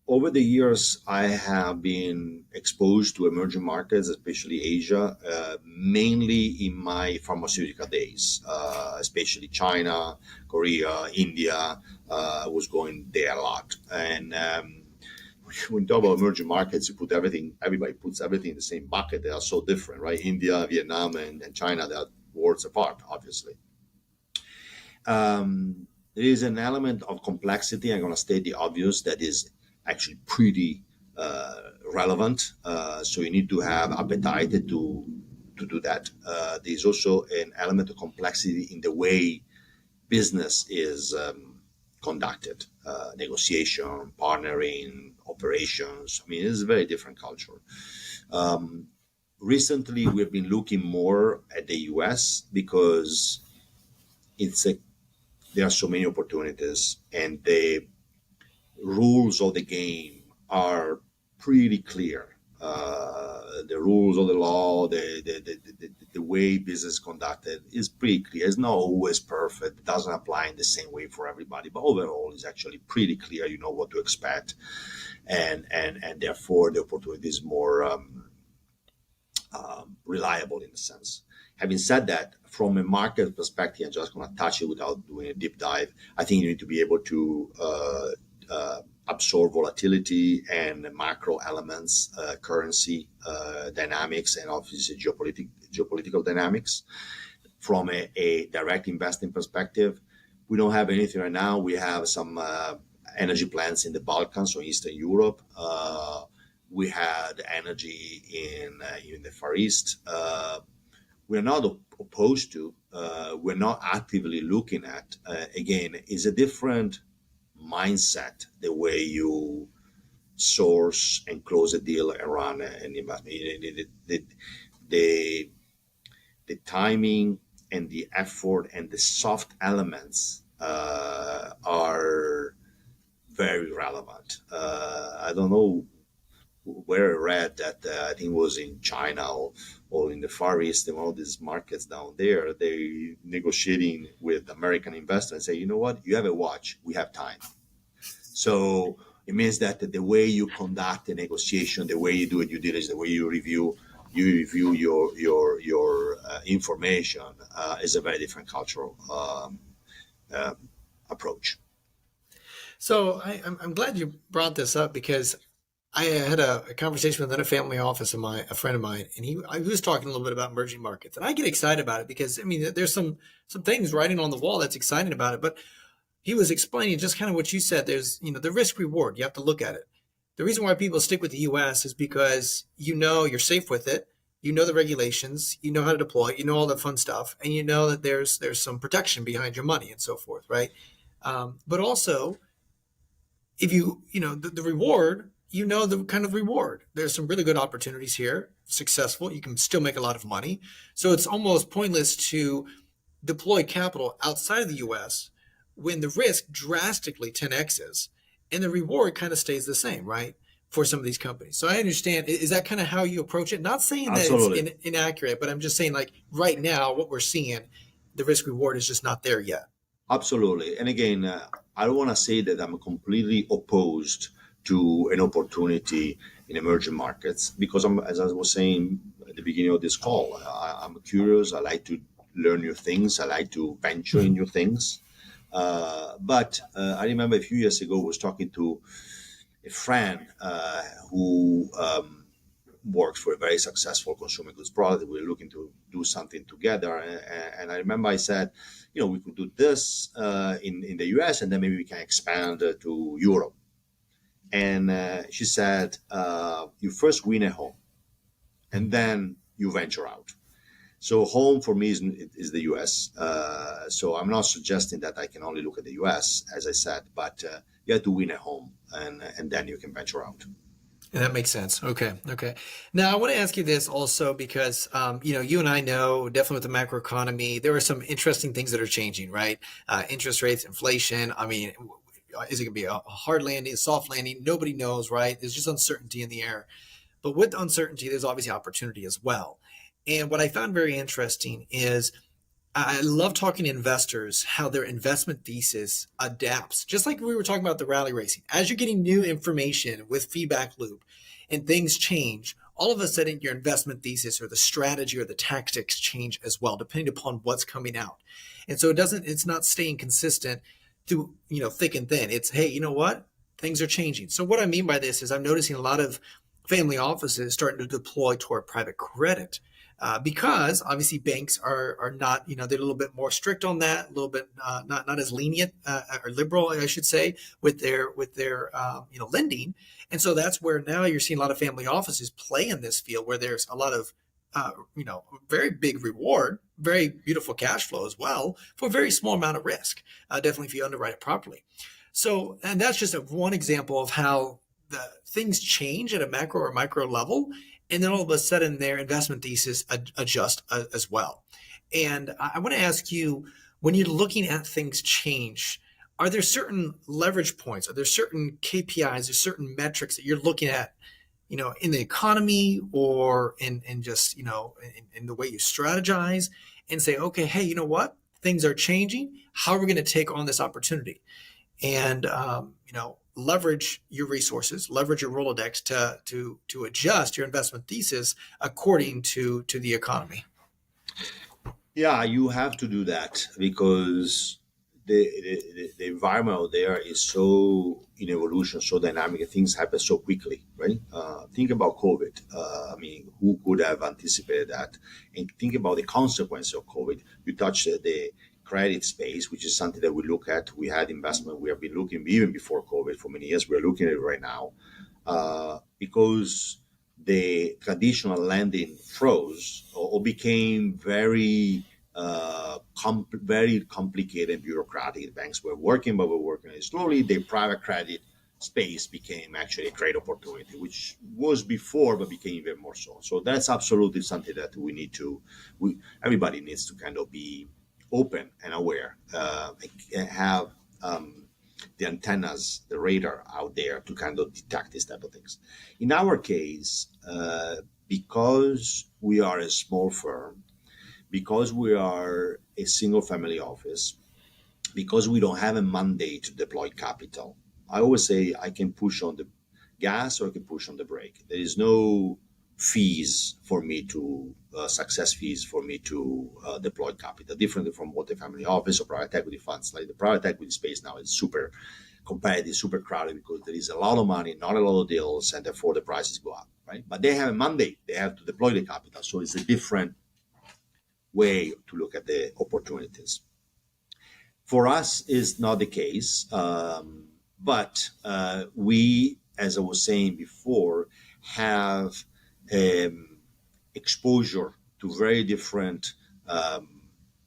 over the years, I have been exposed to emerging markets, especially Asia, mainly in my pharmaceutical days, especially China, Korea, India. I was going there a lot. And when you talk about emerging markets, everybody puts everything in the same bucket. They are so different, right? India, Vietnam, and China, they are worlds apart, obviously. There is an element of complexity. I'm going to state the obvious that is actually pretty relevant. So you need to have appetite to do that. There's also an element of complexity in the way business is conducted, negotiation, partnering, operations. I mean, it's a very different culture. Recently, we've been looking more at the US because there are so many opportunities, and the rules of the game are pretty clear. The rules of the law, the way business is conducted is pretty clear. It's not always perfect. It doesn't apply in the same way for everybody, but overall, it's actually pretty clear. You know what to expect, and therefore the opportunity is more reliable in a sense. Having said that, from a market perspective, I'm just going to touch it without doing a deep dive. I think you need to be able to absorb volatility and macro elements, currency dynamics, and obviously geopolitical dynamics. From a direct investing perspective, we don't have anything right now. We have some energy plants in the Balkans or Eastern Europe. We had energy in the Far East. We're not opposed to. We're not actively looking at. Again, is a different mindset the way you source and close a deal around an investment. The timing and the effort and the soft elements are very relevant. I don't know where I read that I think it was in China or in the Far East, and all these markets down there, they negotiating with American investors and say, you know what, you have a watch, we have time. So it means that the way you conduct a negotiation, the way you do a due diligence, the way you review your information is a very different cultural approach. So I'm glad you brought this up, because I had a conversation with another family office of a friend of mine, and he was talking a little bit about emerging markets, and I get excited about it because, I mean, there's some things writing on the wall that's exciting about it. But he was explaining just kind of what you said. There's, the risk reward. You have to look at it. The reason why people stick with the U.S. is because you're safe with it. You know the regulations. You know how to deploy. You know all the fun stuff, and you know that there's some protection behind your money and so forth, right? But also, if the reward. The kind of reward. There's some really good opportunities here, successful. You can still make a lot of money. So it's almost pointless to deploy capital outside of the US when the risk drastically 10x's and the reward kind of stays the same, right? For some of these companies. So I understand. Is that kind of how you approach it? Not saying that Absolutely. It's inaccurate, but I'm just saying, like, right now, what we're seeing, the risk reward is just not there yet. Absolutely. And again, I don't want to say that I'm completely opposed to an opportunity in emerging markets, because as I was saying at the beginning of this call, I'm curious. I like to learn new things. I like to venture in new things. But I remember a few years ago, I was talking to a friend who works for a very successful consumer goods product. We were looking to do something together. And I remember I said, we could do this in the US, and then maybe we can expand to Europe. And she said, you first win at home, and then you venture out. So home for me is the US. So I'm not suggesting that I can only look at the US, as I said, but you have to win at home, and then you can venture out. Yeah, that makes sense. Okay. Now, I want to ask you this also because, you and I know definitely with the macroeconomy, there are some interesting things that are changing, right? Interest rates, inflation. I mean, is it going to be a hard landing, a soft landing? Nobody knows, right? There's just uncertainty in the air. But with uncertainty, there's obviously opportunity as well. And what I found very interesting is I love talking to investors, how their investment thesis adapts. Just like we were talking about the rally racing. As you're getting new information with feedback loop and things change, all of a sudden your investment thesis or the strategy or the tactics change as well, depending upon what's coming out. And so it's not staying consistent through, thick and thin. It's, hey, you know what? Things are changing. So what I mean by this is I'm noticing a lot of family offices starting to deploy toward private credit. Because obviously banks are not, they're a little bit more strict on that, a little bit not as lenient or liberal, I should say, with their lending. And so that's where now you're seeing a lot of family offices play in this field where there's a lot of very big reward, very beautiful cash flow as well for a very small amount of risk. Definitely if you underwrite it properly. So, and that's just one example of how the things change at a macro or micro level. And then all of a sudden their investment thesis adjust as well. And I want to ask you, when you're looking at things change, are there certain leverage points? Are there certain KPIs or certain metrics that you're looking at in the economy or in just, in the way you strategize and say, okay, hey, you know what? Things are changing. How are we going to take on this opportunity? And, leverage your resources, leverage your Rolodex to adjust your investment thesis according to the economy. Yeah, you have to do that because the environment out there is so in evolution, so dynamic, and things happen so quickly, right? Think about COVID. I mean, who could have anticipated that? And think about the consequence of COVID. You touched the credit space, which is something that we look at. We had investment. We have been looking even before COVID for many years. We're looking at it right now because the traditional lending froze or became very complicated and bureaucratic. Banks were working, but were working slowly. The private credit space became actually a great opportunity, which was before, but became even more so. So that's absolutely something that everybody needs to kind of be open and aware, and have the antennas, the radar out there to kind of detect these type of things. In our case, because we are a small firm, because we are a single family office, because we don't have a mandate to deploy capital, I always say I can push on the gas or I can push on the brake. There is no fees for me to success fees for me to deploy capital, differently from what a family office or private equity funds. Like the private equity space now is super competitive, super crowded because there is a lot of money, not a lot of deals, and therefore the prices go up, right? But they have a mandate; they have to deploy the capital, so it's a different way to look at the opportunities. For us, is not the case, but we, as I was saying before, have exposure to very different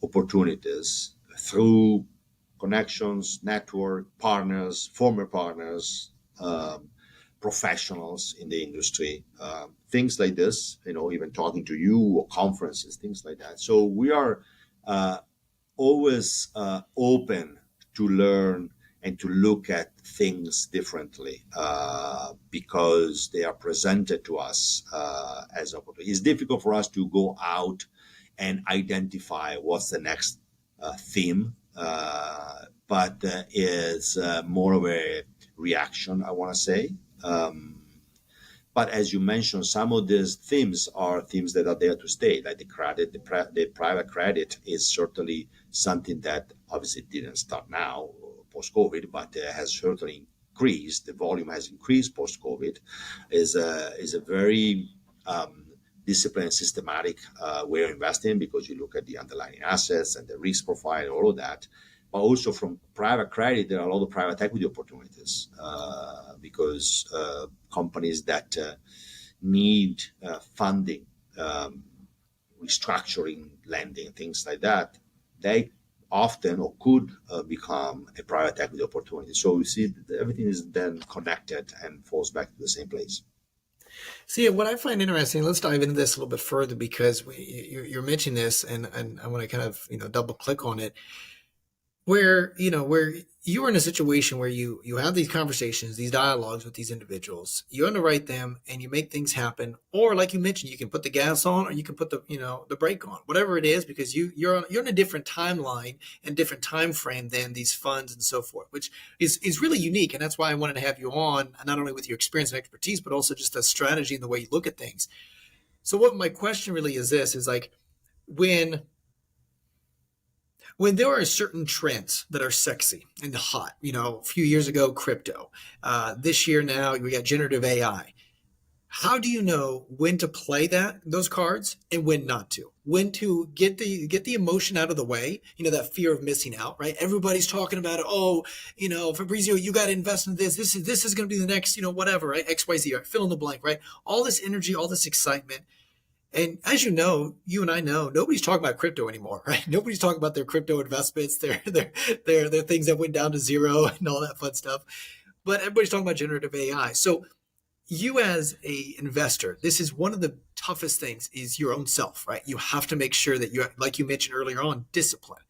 opportunities through connections, network, partners, former partners, professionals in the industry, things like this, even talking to you or conferences, things like that. So we are always open to learn and to look at things differently because they are presented to us as opportunity. It's difficult for us to go out and identify what's the next theme, but it's more of a reaction, I want to say. But as you mentioned, some of these themes are themes that are there to stay, like the credit, the private credit is certainly something that obviously didn't start now, post-COVID, but has certainly increased. The volume has increased post-COVID. Is a very disciplined, systematic way of investing because you look at the underlying assets and the risk profile and all of that. But also from private credit, there are a lot of private equity opportunities because companies that need funding, restructuring, lending, things like that, they often or could become a private equity opportunity. So you see, that everything is then connected and falls back to the same place. See, what I find interesting, let's dive into this a little bit further because you're mentioning this and I want to kind of, double click on it. Where you are in a situation where you have these conversations, these dialogues with these individuals, you underwrite them and you make things happen, or like you mentioned, you can put the gas on or you can put the brake on, whatever it is, because you're in a different timeline and different time frame than these funds and so forth, which is really unique. And that's why I wanted to have you on, not only with your experience and expertise, but also just the strategy and the way you look at things. So what my question really is this, is like, when there are certain trends that are sexy and hot, a few years ago, crypto, this year now we got generative AI. How do you know when to play those cards and when not to? When to get the emotion out of the way, that fear of missing out, right? Everybody's talking about it. Oh, Fabrizio, you got to invest in this. This is going to be the next, whatever, right? XYZ, right? Fill in the blank, right? All this energy, all this excitement. And as you know, you and I know, nobody's talking about crypto anymore, right? Nobody's talking about their crypto investments, their things that went down to zero and all that fun stuff. But everybody's talking about generative AI. So you as a investor, this is one of the toughest things is your own self, right? You have to make sure that you're, like you mentioned earlier on, discipline.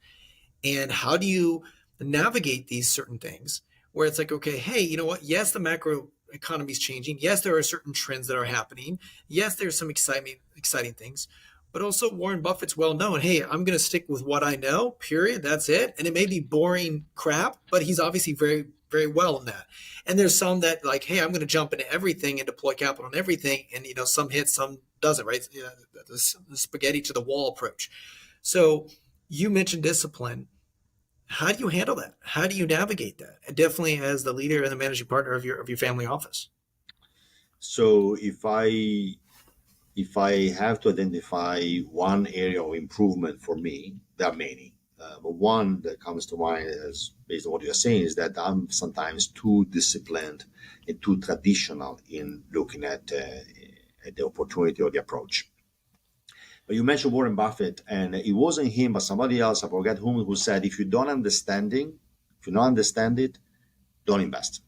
And how do you navigate these certain things where it's like, okay, hey, you know what? Yes, the macro economy's changing. Yes, there are certain trends that are happening. Yes, there's some exciting things. But also Warren Buffett's well known. Hey, I'm going to stick with what I know. Period. That's it. And it may be boring crap, but he's obviously very, very well in that. And there's some that like, hey, I'm going to jump into everything and deploy capital on everything. And some hits, some doesn't. Right? The spaghetti to the wall approach. So you mentioned discipline. How do you handle that? How do you navigate that? And definitely as the leader and the managing partner of your family office. So if I have to identify one area of improvement for me, there are many. But one that comes to mind, as based on what you're saying, is that I'm sometimes too disciplined and too traditional in looking at the opportunity or the approach. But you mentioned Warren Buffett, and it wasn't him, but somebody else, I forget whom, who said, if you don't understand it, don't invest.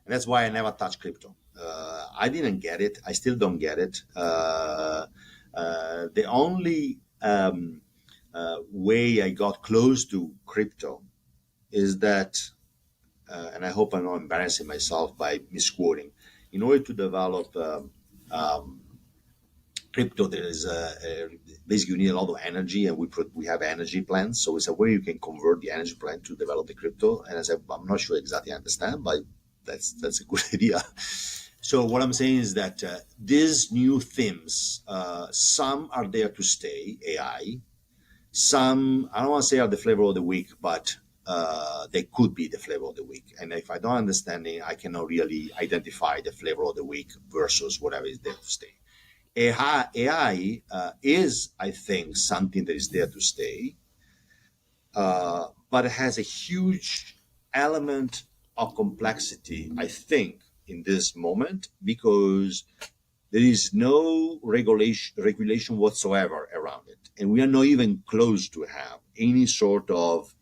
And that's why I never touch crypto. I didn't get it. I still don't get it. The only way I got close to crypto is that, and I hope I'm not embarrassing myself by misquoting, in order to develop crypto, there is basically you need a lot of energy, and we have energy plants. So it's a way you can convert the energy plant to develop the crypto. And I said, I'm not sure exactly I understand, but that's a good idea. So what I'm saying is that these new themes, some are there to stay, AI. Some, I don't want to say are the flavor of the week, but they could be the flavor of the week. And if I don't understand it, I cannot really identify the flavor of the week versus whatever is there to stay. AI is, I think, something that is there to stay, but it has a huge element of complexity, I think, in this moment, because there is no regulation whatsoever around it. And we are not even close to have any sort of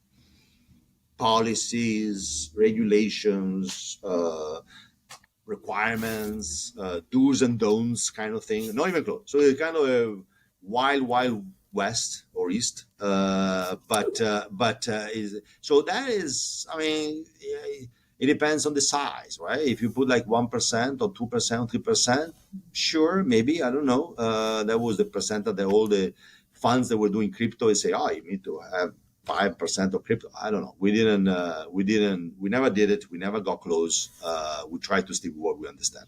policies, regulations, requirements, do's and don'ts kind of thing. Not even close. So it's kind of a wild west or east. So that is, I mean, it depends on the size, right? If you put like 1% or 2% or 3%, sure, maybe, I don't know. That was the percent that all the funds that were doing crypto say, oh, you need to have 5% of crypto. I don't know. We never did it. We never got close. We tried to stick with what we understand.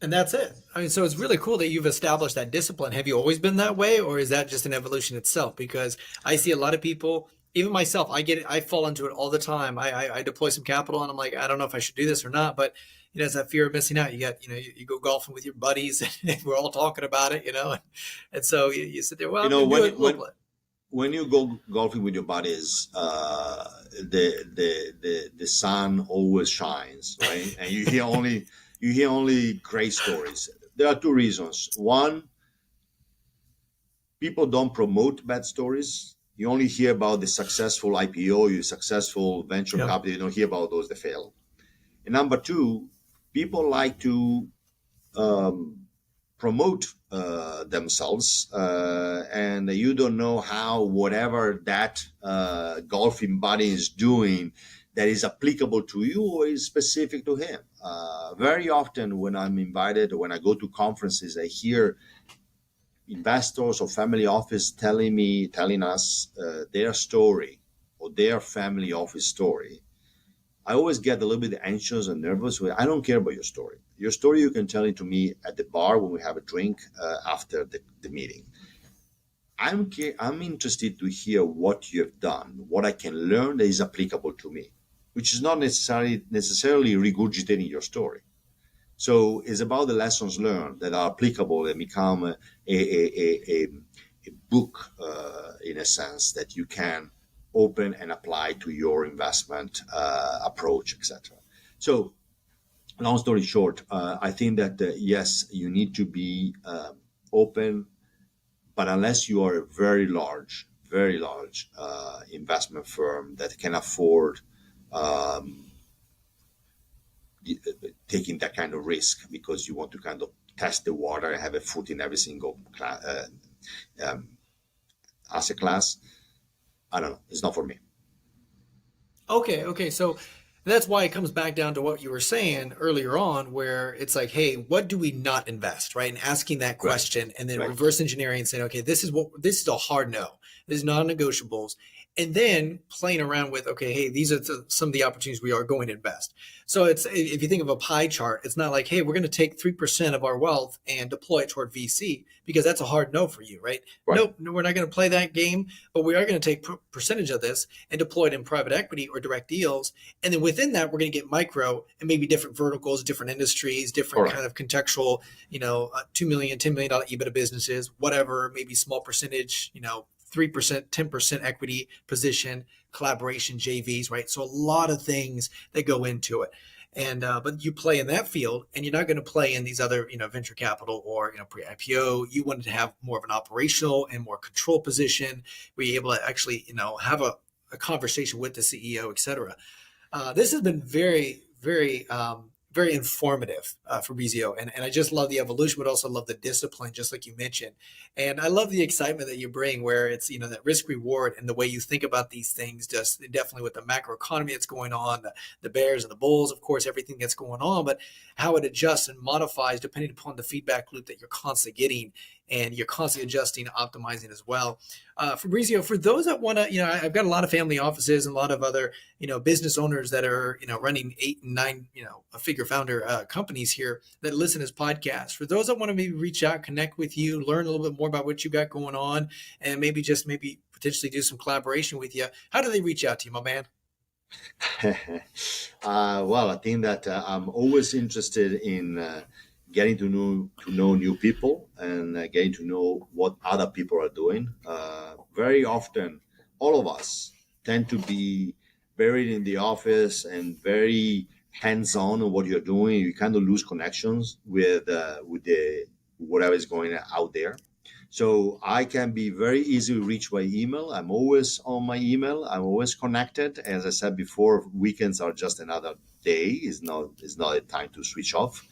And that's it. I mean, so it's really cool that you've established that discipline. Have you always been that way, or is that just an evolution itself? Because I see a lot of people, even myself, I get it. I fall into it all the time. I deploy some capital and I'm like, I don't know if I should do this or not, but it's that fear of missing out. You got, you go golfing with your buddies and we're all talking about it, and so you sit there, well, I'm going to do it a little bit. When you go golfing with your buddies, the sun always shines, right? And you hear only great stories. There are two reasons. One, people don't promote bad stories. You only hear about the successful IPO, your successful venture capital. You don't hear about those that fail. And number two, people like to promote themselves, and you don't know how whatever that golfing buddy is doing that is applicable to you or is specific to him. Very often when I'm invited or when I go to conferences, I hear investors or family office telling us their story or their family office story. I always get a little bit anxious and nervous. I don't care about your story. Your story, you can tell it to me at the bar when we have a drink after the meeting. I'm interested to hear what you have done, what I can learn that is applicable to me, which is not necessarily regurgitating your story. So it's about the lessons learned that are applicable and become a book, in a sense, that you can open and apply to your investment approach, etc. So, long story short, I think that yes, you need to be open, but unless you are a very large investment firm that can afford taking that kind of risk because you want to kind of test the water and have a foot in every single asset class, I don't know. It's not for me. Okay. So That's why it comes back down to what you were saying earlier on, where it's like, hey, what do we not invest, right? And asking that Right, question and then right. reverse engineering and saying, okay, this is a hard no. This is non-negotiables. And then playing around with, okay, hey, these are some of the opportunities we are going to invest. So it's, if you think of a pie chart, it's not like, hey, we're going to take 3% of our wealth and deploy it toward VC, because that's a hard no for you, right? Right. Nope, no, we're not going to play that game, but we are going to take percentage of this and deploy it in private equity or direct deals. And then within that, we're going to get micro and maybe different verticals, different industries, different kind Correct. of contextual, $2 million, $10 million EBITDA businesses, whatever, maybe small percentage, 3%, 10% equity position, collaboration, JVs, right? So a lot of things that go into it. And but you play in that field, and you're not going to play in these other, venture capital or pre-IPO. You wanted to have more of an operational and more control position, where you're able to actually have a conversation with the CEO, et cetera. This has been very, very, very informative, Fabrizio, and I just love the evolution, but also love the discipline, just like you mentioned, and I love the excitement that you bring, where it's that risk reward and the way you think about these things. Just definitely with the macro economy that's going on, the bears and the bulls, of course, everything that's going on, but how it adjusts and modifies depending upon the feedback loop that you're constantly getting, and you're constantly adjusting, optimizing as well. Fabrizio, for those that want to, I've got a lot of family offices and a lot of other business owners that are, running 8 and 9, a figure founder companies here that listen to this podcast. For those that want to maybe reach out, connect with you, learn a little bit more about what you got going on, and maybe potentially do some collaboration with you, how do they reach out to you, my man? Well, I think that I'm always interested in getting to know new people and getting to know what other people are doing. Very often, all of us tend to be buried in the office and very hands-on on what you're doing. You kind of lose connections with the whatever is going out there. So I can be very easily reached by email. I'm always on my email. I'm always connected. As I said before, weekends are just another day. It's not a time to switch off.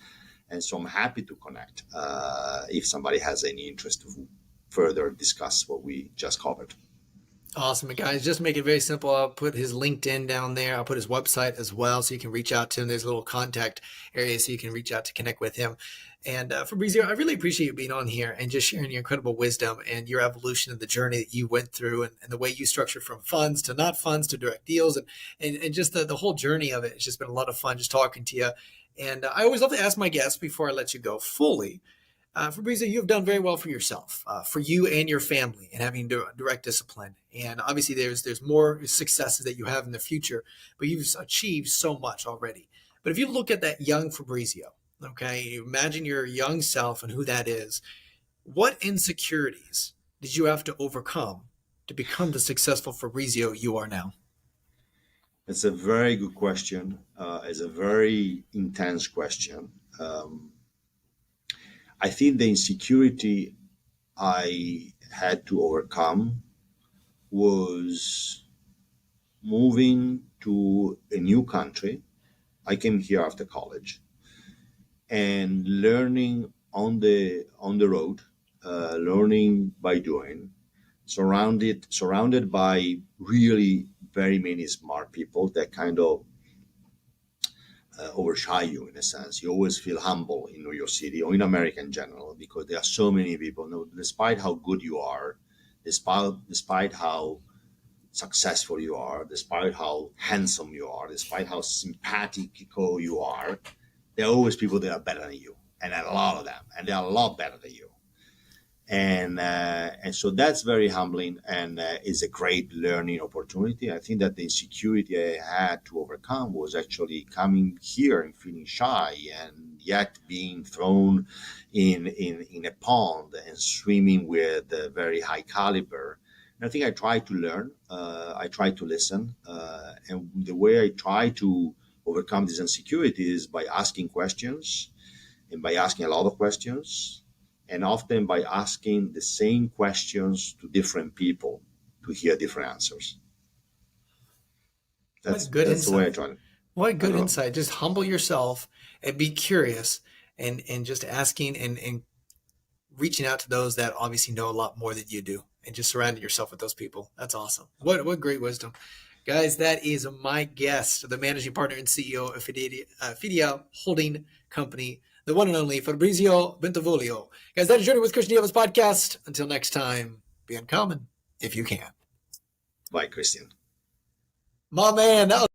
And so I'm happy to connect if somebody has any interest to further discuss what we just covered. Awesome, guys. Just make it very simple. I'll put his LinkedIn down there. I'll put his website as well, so you can reach out to him. There's a little contact area so you can reach out to connect with him. And Fabrizio, I really appreciate you being on here and just sharing your incredible wisdom and your evolution of the journey that you went through, and the way you structured from funds to not funds to direct deals, and just the whole journey of it. It's just been a lot of fun just talking to you. And I always love to ask my guests before I let you go fully. Fabrizio, you've done very well for yourself, for you and your family, and having direct discipline. And obviously, there's more successes that you have in the future, but you've achieved so much already. But if you look at that young Fabrizio, okay, you imagine your young self and who that is. What insecurities did you have to overcome to become the successful Fabrizio you are now? It's a very good question. It's a very intense question. I think the insecurity I had to overcome was moving to a new country. I came here after college and learning on the road, learning by doing, surrounded by really very many smart people that kind of overshadow you in a sense. You always feel humble in New York City or in America in general because there are so many people. No, despite how good you are, despite how successful you are, despite how handsome you are, despite how simpatico you are, there are always people that are better than you, and a lot of them, and they are a lot better than you. And so that's very humbling and is a great learning opportunity. I think that the insecurity I had to overcome was actually coming here and feeling shy and yet being thrown in a pond and swimming with a very high caliber. And I think I tried to learn, I tried to listen, and the way I try to overcome this insecurity is by asking questions and by asking a lot of questions, and often by asking the same questions to different people to hear different answers. What That's good that's the way I insight. try to. What I good don't know. insight. Just humble yourself and be curious, and just asking and reaching out to those that obviously know a lot more than you do, and just surrounding yourself with those people. That's awesome. What great wisdom. Guys, that is my guest, the managing partner and CEO of Fidia Holding Company, the one and only Fabrizio Bentivoglio. Guys, that is Journey with Christian Diava's podcast. Until next time, be uncommon if you can. Bye, Christian. My man, that was